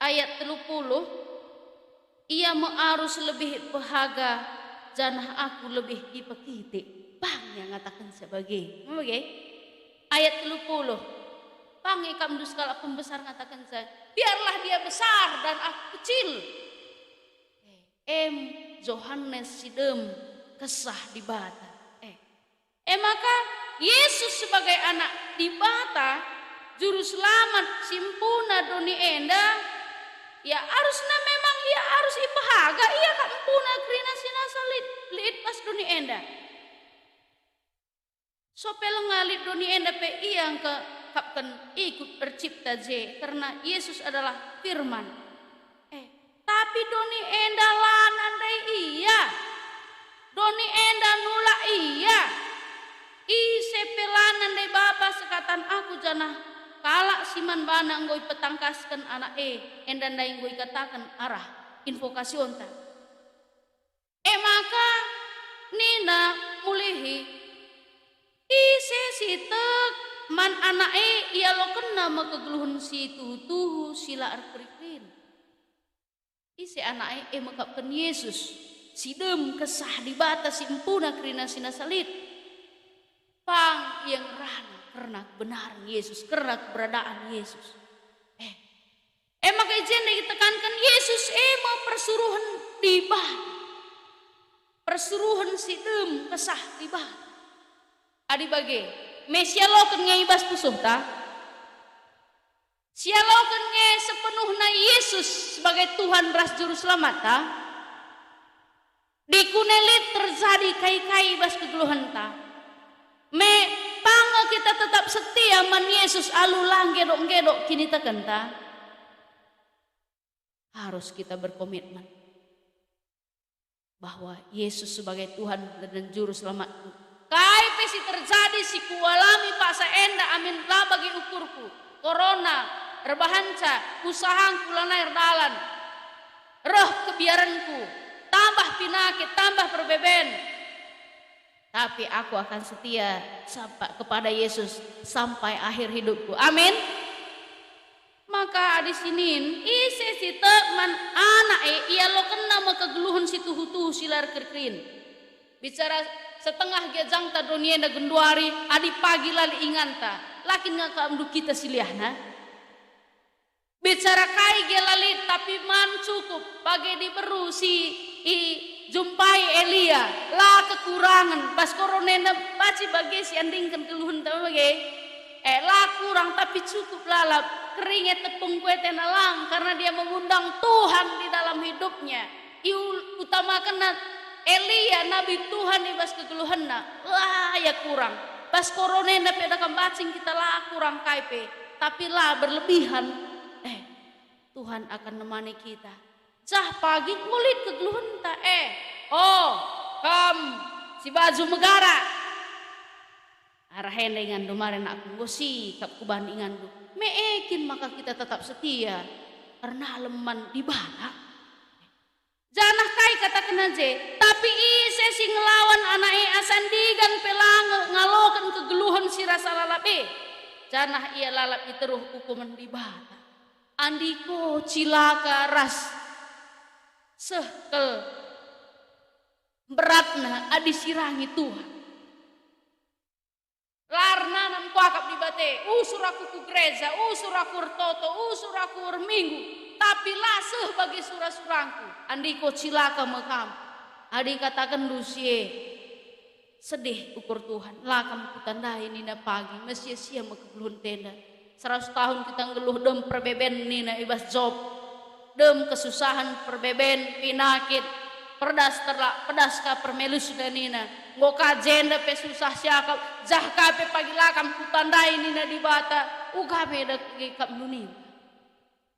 ayat 30 ia mengarus lebih bahaga janah aku lebih dipekiti bang yang ngatakan sebagai ayat 30 bang ikam duskala pembesar ngatakan saya biarlah dia besar dan aku kecil Johannes sidem kesah di bata maka Yesus sebagai anak di bata Juru selamat simpuna doni enda ya harusnya memang ia harus ipahaga ia kan puna krina sinasalit liit pas doni enda sopel ngalit doni enda pe yang ke kapten ikut tercipta je karena Yesus adalah firman tapi doni enda lanandai iya doni enda nula iya sepelanan dai bapa sekatan aku janah kalak siman bana ngoi petangkaskan anak endan dai ngoi katakan arah invokasi onta maka nina mulihi ise sitek man anak ia lo kena makegluhun si tuhu sila arkrikrin ise anak makapkan Yesus sidem kesah di batas simpuna krina sinasalit pang yang rana karena kebenaran Yesus, karena keberadaan Yesus. Maka izin ditekankan Yesus mau persuruhan tibah. Persuruhan sidem kesah tibah. Adi bage, mesialokan ngeibas pusuh ta. Sialokan nge sepenuhna Yesus sebagai Tuhan ras juru selamat ta. Dikunelit terjadi kai-kai bas kegeluhan ta. Panga kita tetap setia man Yesus alulang gedok-gedok kini tekenta harus kita berkomitmen bahwa Yesus sebagai Tuhan dan Juru Selamat kai pesi terjadi si kualami paksa enda amin lah bagi ukurku corona rebahanca usahangku lanair dalan roh kebiaranku tambah pinakit tambah perbeben tapi aku akan setia sampai kepada Yesus sampai akhir hidupku. Amin. Maka di sini ise si teman anak ia lo kena makegluhun si tuhu silar kerkrin. Bicara setengah gejang ta dunia da genduari adi pagi lali inganta. Lakin ngaka amdu kita siliahna. Bicara kai gelali tapi man cukup bagi diberu jumpai Elia lah kekurangan pas koronena baci bagi si andingkan keluhun tahu bagi lah kurang tapi cukup lalap keringet tepung kue tenalang karena dia mengundang Tuhan di dalam hidupnya utamakan Elia nabi Tuhan di bas kekeluhanna lah ya kurang pas koronena pedakam bacing kita lah kurang kaipe tapi lah berlebihan Tuhan akan nemani kita cah pagi ngulit kegeluhan ta kam si baju megara arahen dengan domaren aku gosi kap kubandingan du meekin maka kita tetap setia karena leman di bala janah kai katakan aja tapi ise si ngelawan anak asandigan pelang ngalokan kegeluhan si rasa lalape janah ia lalap iteruh hukuman di bala andiko cilaka ras sekel beratna adi sirangi Tuhan Larna nan kuakap di bate, usur aku ku gereja, usur aku toto, usur aku minggu, tapi laseh bagi surah-surangku. Andiko cilaka mekam, adi katakan lucie, sedih ukur Tuhan, lakam ku tandai nina pagi, mesia sia mekebelun tenda. 100 tahun kita ngeluh dem perbeben nina ibas job, dem kesusahan perbeben, pinakit, pedas terlak, pedas ka permelu sudah nina. Ngoka jenda pe susah siakap, jahka pe pagi lakam ku tandai nina di bata, ugabe dagi kap nunin.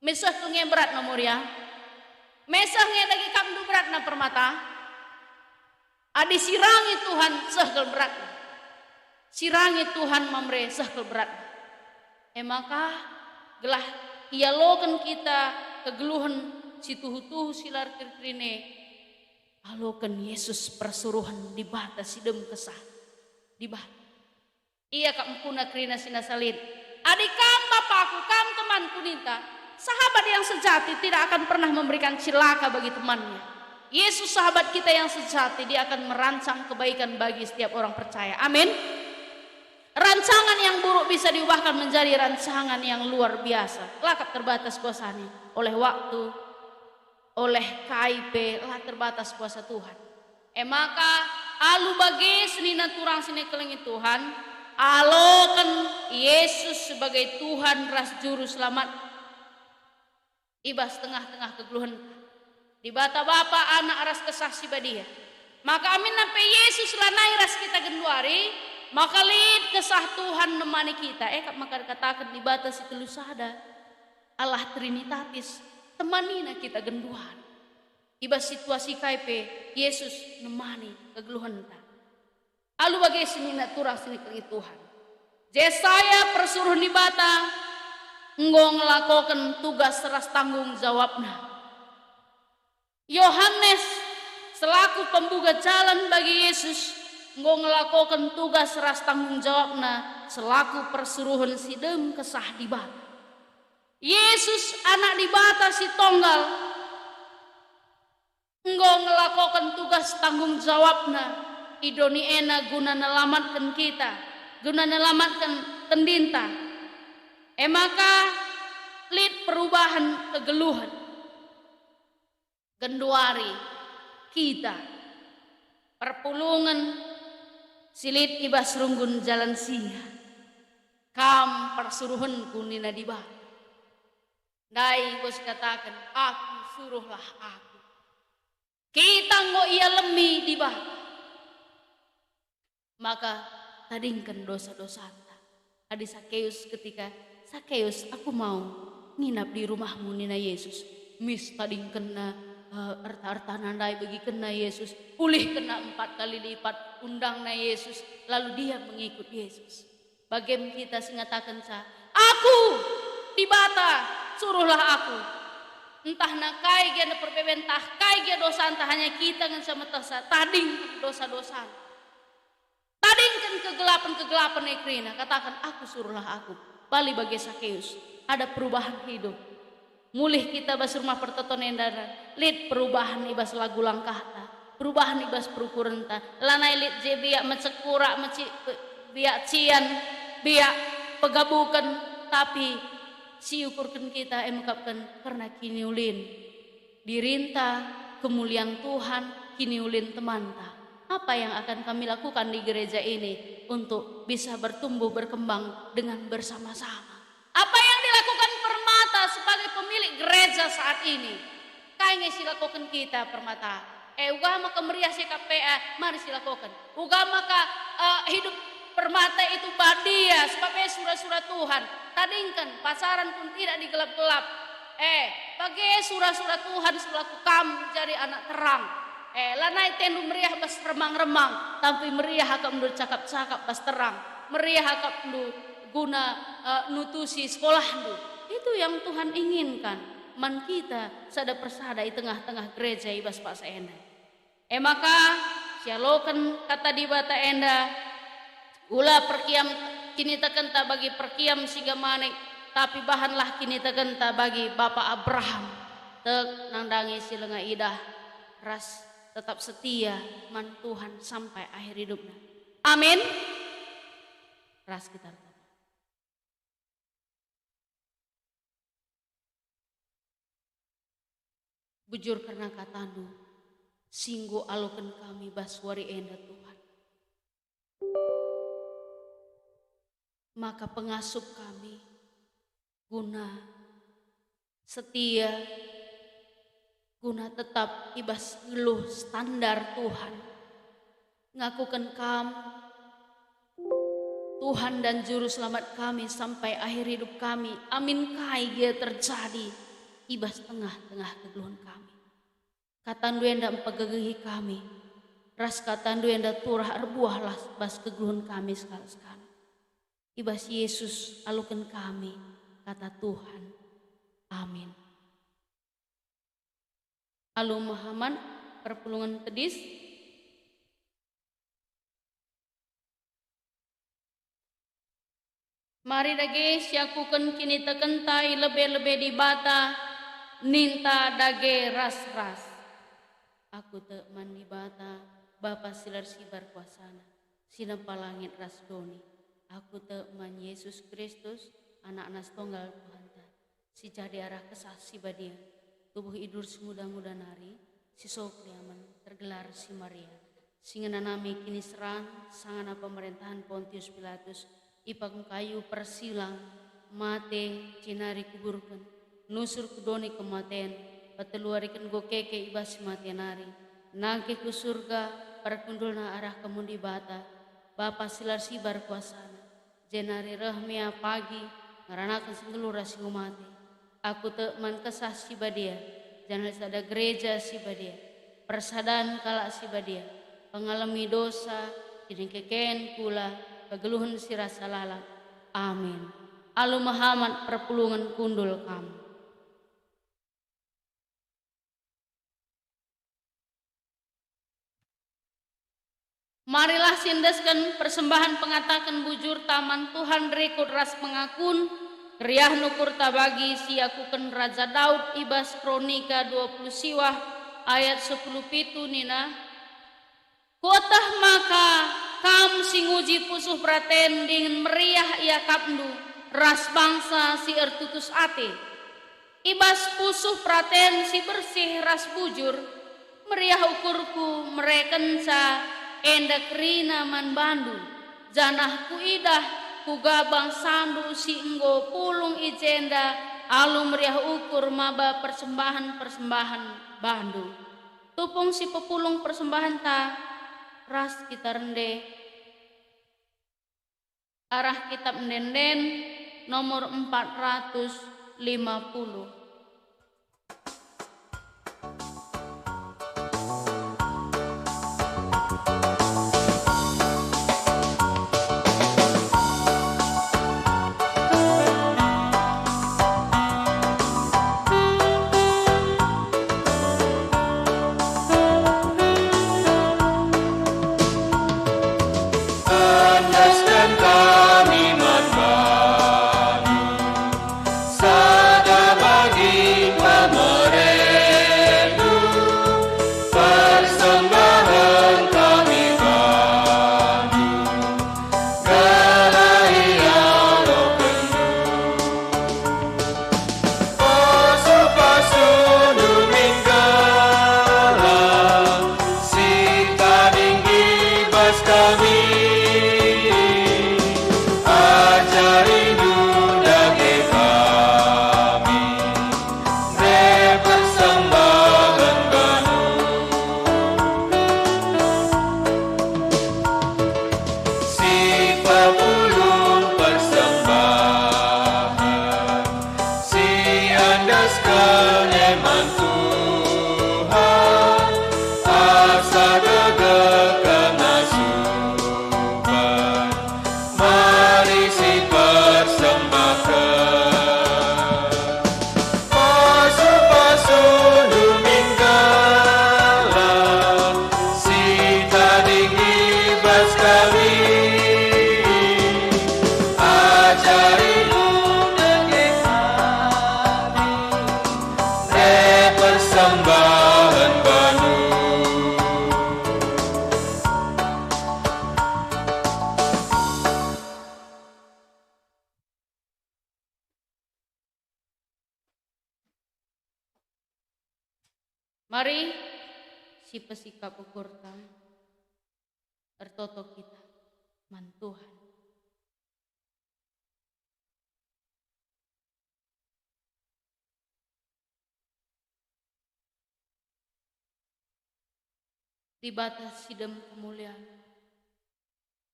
Mesah tu berat nomor ya, mesah dagi kap nu berat na permata. Adi sirangi Tuhan sehkel berat, sirangi Tuhan mamre sehkel berat. Maka gelah ialokan kita kegeluhan si tuhu-tuhu silar kirkrine. Alokan Yesus persuruhan di bata sidem kesah di bata. Iya kak mempuna krina sinasalin. Adik kam bapakku kam temanku ninta. Sahabat yang sejati tidak akan pernah memberikan cilaka bagi temannya. Yesus sahabat kita yang sejati, dia akan merancang kebaikan bagi setiap orang percaya. Amin. Rancangan yang buruk bisa diubahkan menjadi rancangan yang luar biasa. Lakap terbatas kuasanya oleh waktu, oleh KIP, lah terbatas kuasa Tuhan. Maka alu bagi senina turang sini kelengi Tuhan, alokan Yesus sebagai Tuhan ras juru selamat. Ibas tengah-tengah kegeluhan di bata Bapa anak ras kesaksi badia. Maka amin sampai Yesus lanai ras kita genduari, maka lid kesah Tuhan nemani kita. Maka katakan di bata si telu sada Allah Trinitatis temanina kita genduan. Ibas situasi KIP Yesus nemani kegeluhan ta. Alu bagai senina turang sini kelengi Tuhan. Jesaya persuruh di bata nggo ngelakokan tugas seras tanggung jawabna. Yohanes selaku pembuka jalan bagi Yesus nggo ngelakokan tugas seras tanggung jawabna selaku persuruhan sidem kesah di bata. Yesus anak di bata si tonggal nggo ngelakokan tugas tanggung jawabna idoni ena guna nelamatkan kita, guna nelamatkan tendinta. Maka lid perubahan kegeluhan genduari kita perpulungan silit ibas runggun jalan singa kam persuruhan kunina di bawah. Dai bos katakan aku suruhlah aku. Kita ngo ia lemi di bawah. Maka tadingkan dosa-dosa anta. Adi Sakeus ketika Sakeus aku mau nginap di rumahmu nina Yesus. Mis tadingkan na arta-arta nandai bagi kena Yesus. Pulih kena 4 kali lipat undang na Yesus. Lalu dia mengikut Yesus. Bagaimana kita singatakan aku di bata suruhlah aku. Entah na kai gia na perbebentah kai gia dosa entah hanya kita ngan sama tasa tading dosa-dosa. Tadingkan kegelapan-kegelapan nekrina katakan aku suruhlah aku. Bali bagi Sakeus ada perubahan hidup. Mulih kita bas rumah pertoton endara lid perubahan ibas lagu langkahta, perubahan ibas perukurenta lanai lid je biak mecekura biak cian biak pegabukan tapi si ukurkan kita emukapkan karena kini ulin dirinta kemuliaan Tuhan kini ulin temanta. Apa yang akan kami lakukan di gereja ini untuk bisa bertumbuh berkembang dengan bersama-sama? Apa yang dilakukan Permata sebagai pemilik gereja saat ini? Kayaknya silakukan kita Permata. Ugama kemeriah CKPA, mari silakukan. Ugama hidup Permata itu badia sebabnya surah-surah Tuhan. Tadingkan pasaran pun tidak digelap-gelap. Bagi surah-surah Tuhan selaku kamu jadi anak terang. Lanai tendu meriah bas remang-remang, tapi meriah akak menurut cakap-cakap bas terang, meriah akak menurut guna nutusi sekolah menurut. Itu yang Tuhan inginkan. Man kita sada persada di tengah-tengah gereja ibas pak saenda. Maka sialokan kata di bata enda, ulah perkiam kini takenta bagi perkiam siga manek, tapi bahanlah kini takenta bagi Bapak Abraham. Tek nandangi silenga idah ras tetap setia man Tuhan sampai akhir hidupnya. Amin. ras kita. Bujur karena katandu, singgo alokan kami baswari enda Tuhan. Maka pengasup kami, guna setia, guna tetap ibas ngeluh standar Tuhan. Ngakukan kami, Tuhan dan Juru Selamat kami sampai akhir hidup kami. Amin kai dia terjadi ibas tengah-tengah kegeluhan kami. Katandu enda empagagehi kami, ras katandu enda turah arbuah lah bas kegeluhan kami sekali-sekali. Ibas Yesus alukan kami, kata Tuhan. Amin. Alu Muhammad perpulungan tedis. Mari dage siakukan kini tekentai lebih-lebih di bata, ninta dage ras-ras. Aku te mandi bata, Bapa silar sibar kuasana, sinapa langit ras doni. Aku te man Yesus Kristus, anak-anak tunggal Tuhan ta. Si jadi arah kesah si badia, tubuh idur semuda-muda nari, si sokliaman tergelar si Maria. Singana nami kini serang, sangana pemerintahan Pontius Pilatus, ipang kayu persilang, mate cinari kuburkan, nusur kudoni kematian, pateluarikan gokeke ibas matianari, nangke ku surga, perkundulna arah kemundi bata, Bapa silar sibar kuasana, jenari rahmia pagi, ngaranakan senggelura singumati, aku te man kesah si badia, jangan ada gereja si badia, persadaan kalak si badia, pengalami dosa, kini keken kula, kegeluhan si rasa lalak, amin. Alu Muhammad perpulungan kundul kamu. Marilah sindeskan persembahan pengatakan bujur taman Tuhan rekod ras mengakun riah nukur tabagi siakukan Raja Daud ibas kronika 20 siwah ayat 10 pitu nina kotah maka kam singuji pusuh praten dingin meriah ia kapndu ras bangsa si ertutus ate ibas pusuh praten si bersih ras bujur meriah ukurku merekensa endak rina man bandu janah ku idah ku gabang sandu si enggo pulung ijenda alu meriah ukur maba persembahan bandu tupung si pepulung persembahan ta ras kita rende arah kitab Ndenden nomor 450. Mari si pesikap ukurta ertoto kita man Tuhan. Di batas sidem kemuliaan,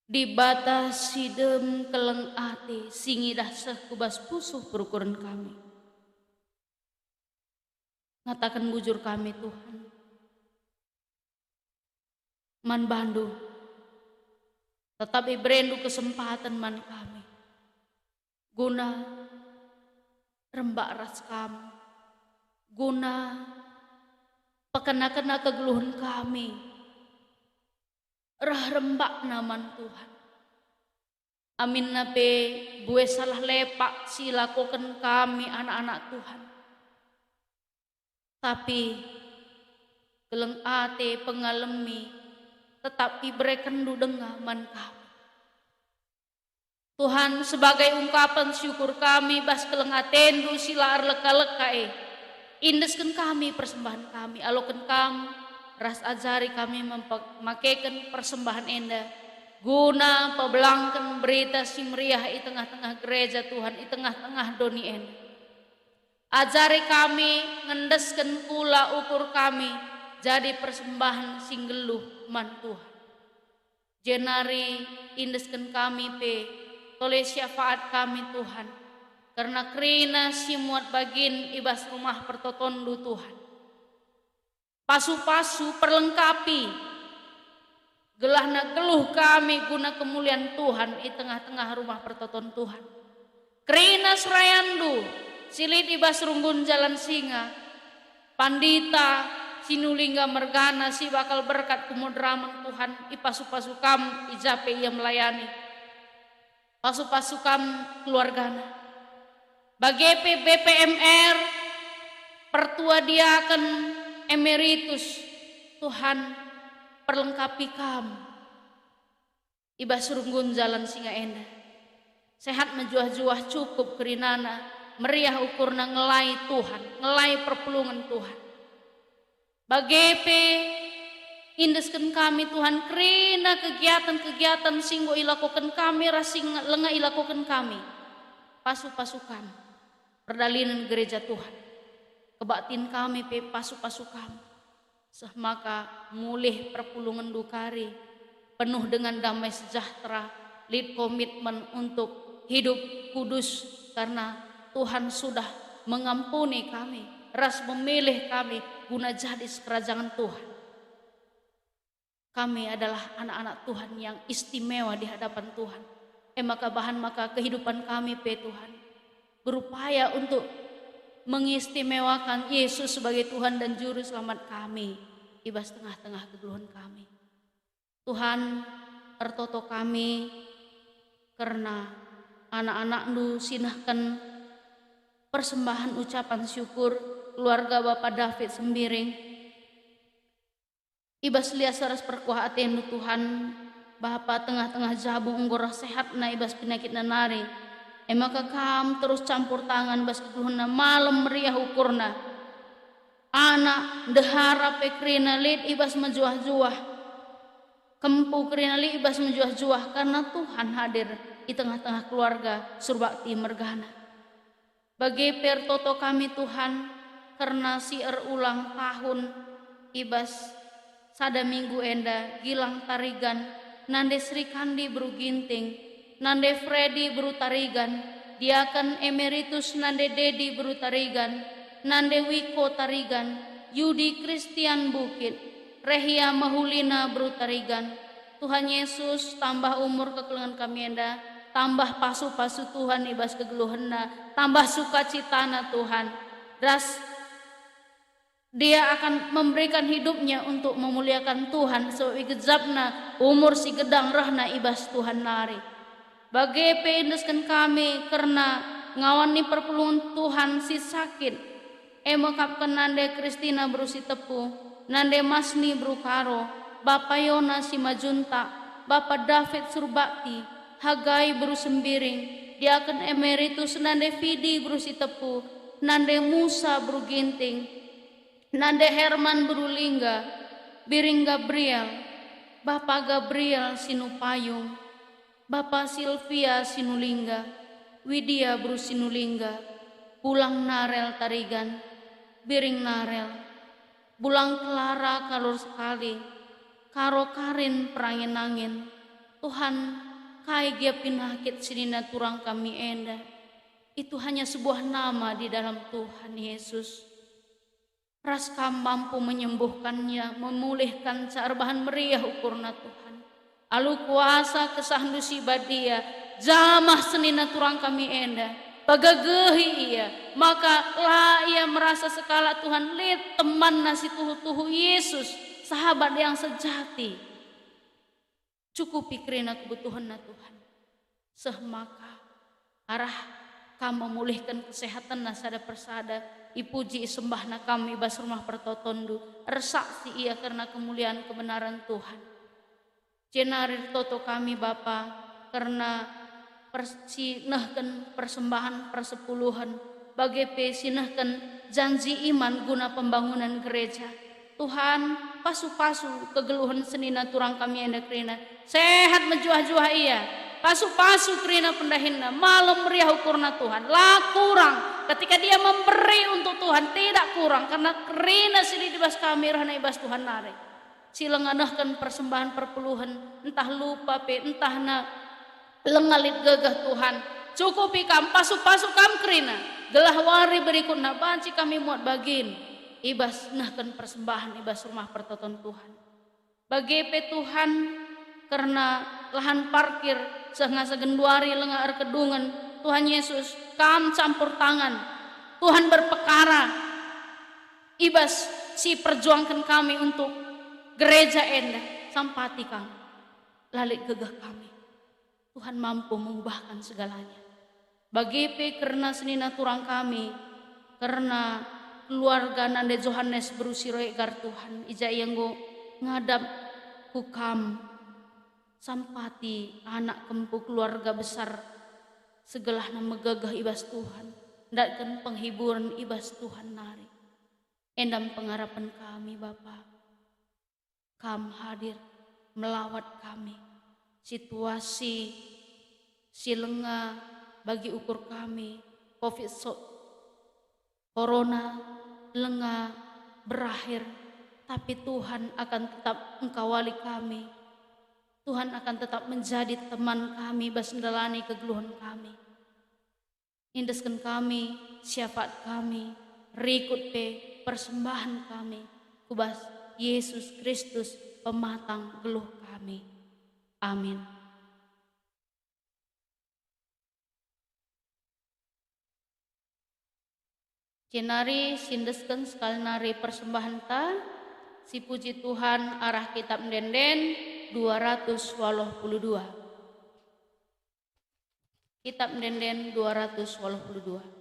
di batas sidem keleng ate singidah seh kubas pusuh perukuran kami. Ngatakan bujur kami Tuhan, man bandu, tetapi berendu kesempatan man kami, guna rembak ras kami, guna pekena-kena kegeluhan kami, rah rembak naman Tuhan. Amin nabe bue salah lepak silakukan kami anak-anak Tuhan. Tapi geleng ate pengalami tetapi berekendu dengah man kami. Tuhan sebagai ungkapan syukur kami bas keleng atendu sila arleka-leka indeskan kami persembahan kami alokan kami ras ajari kami memakaikan persembahan enda guna pebelangkan berita si meriah di tengah-tengah gereja Tuhan, di tengah-tengah doni enda. Ajari kami ngendeskan pula ukur kami jadi persembahan singgeluh man Tuhan. Jenari indeskan kami toleh syafaat kami Tuhan, karena kerina si muat bagin ibas rumah pertotondu Tuhan. Pasu-pasu perlengkapi gelahna geluh kami guna kemuliaan Tuhan di tengah-tengah rumah pertoton Tuhan. Kerina serayandu silit ibas rumbun jalan singa, pandita sinulingga mergana si bakal berkat kumudraman Tuhan i pasu-pasu kam ijape ia melayani pasu-pasu kam keluargana. Bagi BPMR pertua diaken emeritus Tuhan perlengkapi kam ibas runggun jalan singa enda sehat menjuah-juah cukup kerinana meriah ukurna ngelai Tuhan ngelai perpulungan Tuhan. Bagepe indeskan kami Tuhan kerina kegiatan-kegiatan singgo ilakukan kami rasing lenga ilakukan kami pasu-pasu kami perdalinan gereja Tuhan kebatin kami pasu-pasu kami semaka mulih perpulungan dukari penuh dengan damai sejahtera lead komitmen untuk hidup kudus karena Tuhan sudah mengampuni kami ras memilih kami guna jadi kerajaan Tuhan. Kami adalah anak-anak Tuhan yang istimewa di hadapan Tuhan. Maka kehidupan kami Tuhan berupaya untuk mengistimewakan Yesus sebagai Tuhan dan Juru Selamat kami ibas tengah-tengah kegeluhan kami. Tuhan ertoto kami karena anak-anak-Nu sinahkan persembahan ucapan syukur keluarga Bapak David Sembiring ibas lias saras perkuah atenu Tuhan Bapak tengah-tengah jabu unggorah sehat na ibas penyakit nanari maka kam terus campur tangan bas kegeluhna malam meriah ukurna anak dehara pekrina lid ibas menjuah-juah kempu kerina lid ibas menjuah-juah karena Tuhan hadir di tengah-tengah keluarga Surbakti Mergana. Bagi pertoto kami Tuhan karena si ulang tahun ibas sada minggu enda gilang tarigan nande Sri Kandi Bru Ginting nande Freddy Bru Tarigan diakan emeritus nande Dedi Bru Tarigan nande Wiko Tarigan Yudi Christian Bukit Rehia Mahulina Bru Tarigan. Tuhan Yesus tambah umur kekelengan kami enda tambah pasu-pasu Tuhan ibas kegeluhenna tambah sukacitana Tuhan ras dia akan memberikan hidupnya untuk memuliakan Tuhan sebab igezapna umur si gedang rahna ibas Tuhan nari bagi peindeskan kami karena ngawani perpulungan Tuhan si sakit mekapkan nande Kristina berusi tepu nande Masni Brukaro Bapak Yona si Majunta Bapak David Surbakti Hagai Bru Sembiring diaken emeritus nande Vidi Bru si tepu nande Musa Bru Ginting Nande Herman Berulingga, Biring Gabriel, Bapak Gabriel Sinupayung, Bapak Silvia Sinulingga, Widya Bru Sinulingga, Bulang Narel Tarigan, Biring Narel, Bulang Clara Kalur Sekali, Karo Karin Peranginangin, Tuhan kai gia pinakit sinina turang kami enda. Itu hanya sebuah nama di dalam Tuhan Yesus. Ras kam mampu menyembuhkannya, memulihkan bahan meriah ukurna Tuhan. Alu kuasa kesahandusi badia, jamah senina turang kami enda. Bagagehi ia, maka lah ia merasa sekala Tuhan lihat teman nasi tuhu-tuhu Yesus, sahabat yang sejati. Cukupi kerana kebutuhan na Tuhan. Semaka arah kamu memulihkan kesehatan nasada persada. Ipuji sembah na kami bas rumah pertotondu. Ersaksi ia karena kemuliaan kebenaran Tuhan. Jenarir toto kami Bapa karena persinahkan persembahan persepuluhan. Bagi pesinahkan janji iman guna pembangunan gereja. Tuhan pasu-pasu kegeluhan senina turang kami enda kerina. Sehat menjuah-juah ia. Pasu-pasu kerina pendahinna. Malam meriah ukurna Tuhan. Lah kurang. Ketika dia memberi untuk Tuhan tidak kurang. Karena kerina sini dibas kami rahana ibas Tuhan nare. Sila nganahkan persembahan perpuluhan. Entah lupa pe. Entah na lengalit gagah Tuhan. Cukupi kam pasu-pasu kam kerina. Gelah wari berikutna banci kami muat bagin. Ibas nahkan persembahan ibas rumah pertoton Tuhan. Bagi pe Tuhan karena lahan parkir sehingga genduari lengar kedungan Tuhan Yesus kam campur tangan Tuhan berpekara ibas si perjuangkan kami untuk gereja enda sampati kami lalik gegah kami Tuhan mampu mengubahkan segalanya bagi pe karena senina turang kami karena keluarga nande Johannes berusiroe gar Tuhan ija yang go ngadap hukam sampati anak kempu keluarga besar segelah nama gagah ibas Tuhan ndakkan penghiburan ibas Tuhan nari endam pengharapan kami Bapa kam hadir melawat kami situasi silenga bagi ukur kami COVID Corona lenga berakhir tapi Tuhan akan tetap engkawali kami. Tuhan akan tetap menjadi teman kami basendalani kegeluhan kami. Indeskan kami, syafaat kami, rikut pe persembahan kami. Kubas Yesus Kristus pematang geluh kami. Amin. Jenari sindeskan sekali nari persembahan ta. Si puji Tuhan arah kitab denden 282. Kitab denden 282.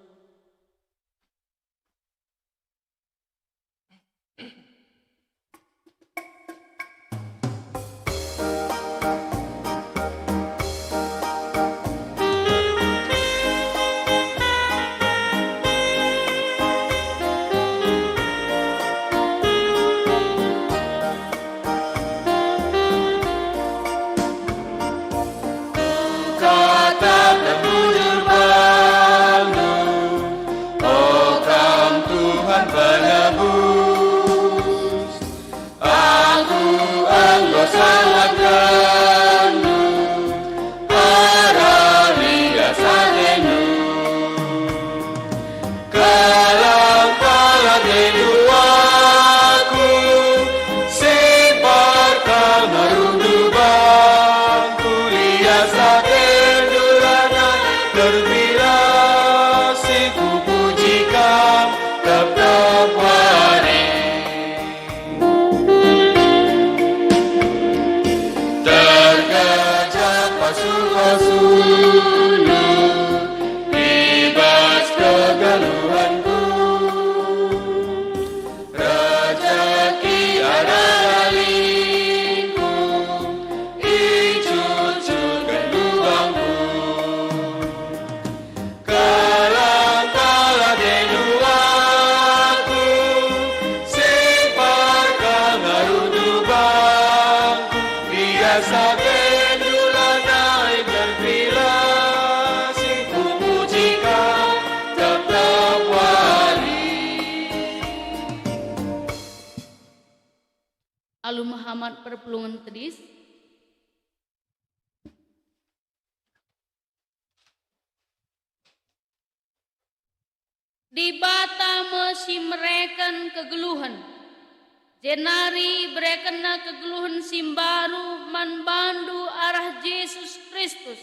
Kata dan bujur bangun Alu Muhammad Perpulungan Tedis. Di bata mesi mereken kegeluhan, jenari berekena kegeluhan simbaru man bandu arah Yesus Kristus.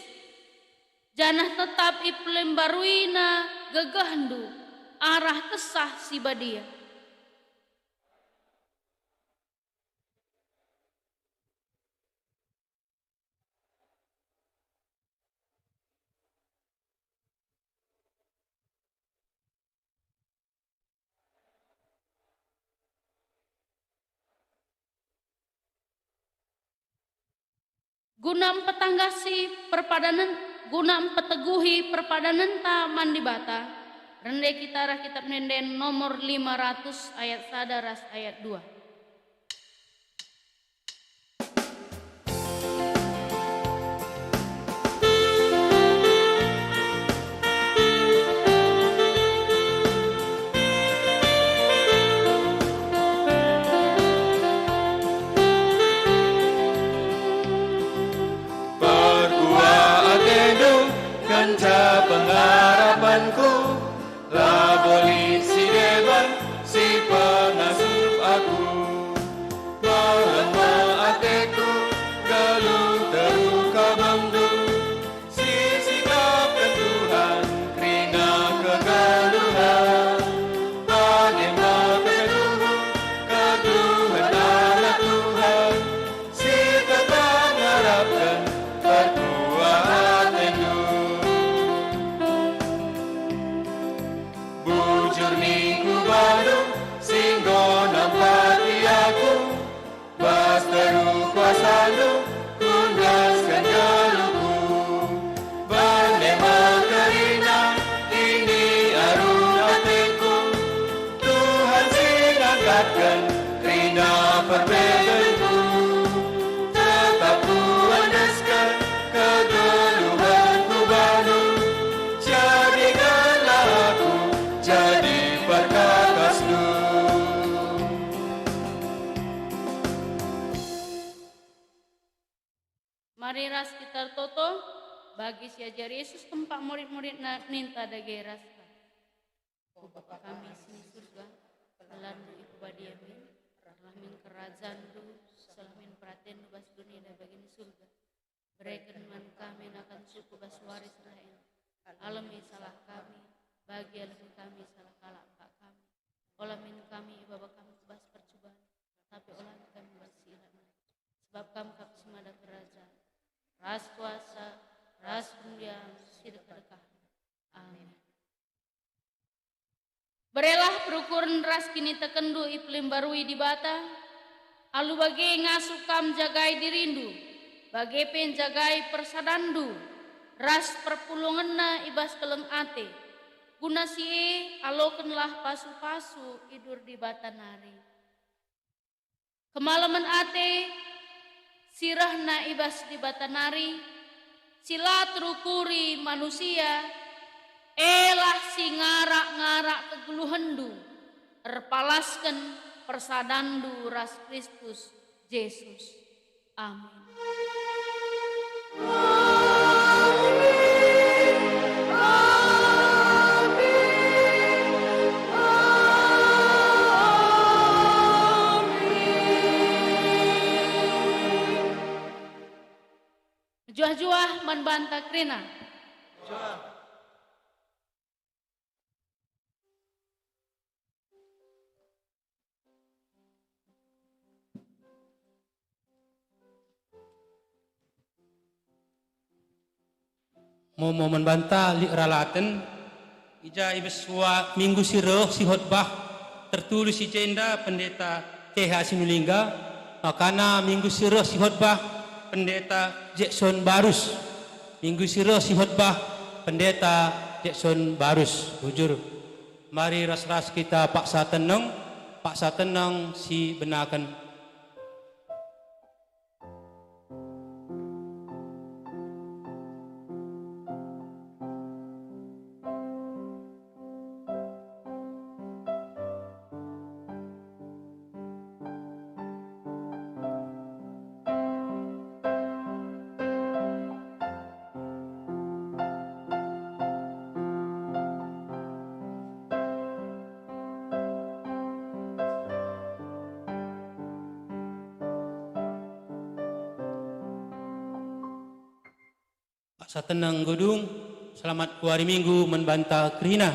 Janah tetap iplem baruina gegahandu arah kesah si badia. Gunam petanggasi perpadanan, gunam peteguhi perpadanan ta mandibata. Rende kita kitab nenden nomor 500 ayat sadaras ayat 2. Kanca pengharapanku, laboli si deban, si pengasuh aku. Bahwa ateku, galuh teruka bangdu, si sikapkan Tuhan, krina kegaluhan. Bagaimana keduhu, keduhan anak Tuhan, si tetap mengharapkan perkuat teduh. Bujur minggu baru singgo nampati aku, bas teru kuasalu kundaskan galuku. Banema karina ini arun hatiku, Tuhan sinangkatkan rina perbedaanku. Tetap ku andaskan kegeluhanku baru, jadikanlah aku jadi perkakasmu. Mari ras kita toto bagi si ajar Yesus tempat murid-murid ninta dage rasta. O Bapa kami sini surga, lalu iku badiamin, rahmin kerajaan du, salamin perhatian du bas dunia dan bagini surga. Berikan man kami akan suku bas waris rakyat. Alami salah kami, bagi alami kami salah kalak pak kami. Olamin kami bapa kami bas percobaan, tapi olamin kami bas silana. Sebab kami kapsimada kerajaan, ras kuasa, ras kemuliaan, sedekah. Amin. Berelah perukuran ras kini tekendu iklim barui di bata, alu bagi ngasukam jagai dirindu, bagi penjagai persadandu, ras perpulunganna ibas keleng ate, guna sie alokenlah pasu-pasu idur di bata nari. Kemalaman ate, sirahna ibas di bata nari, sila terukuri manusia, elah si ngarak-ngarak kegeluhendu, erpalaskan persadandu ras Kristus Yesus. Amin. Juah-juah membantah krina. Mau membantah li ralaten ija ibeswa minggu siroh si khotbah tertulis si jenda pendeta TH Sinulingga, makana minggu siroh si khotbah pendeta Jackson Barus, minggu siroh si khotbah pendeta Jackson Barus. Bujur mari ras-ras kita paksa tenang si benakan. Sa tenang gedung, selamat hari Minggu membantah kerina.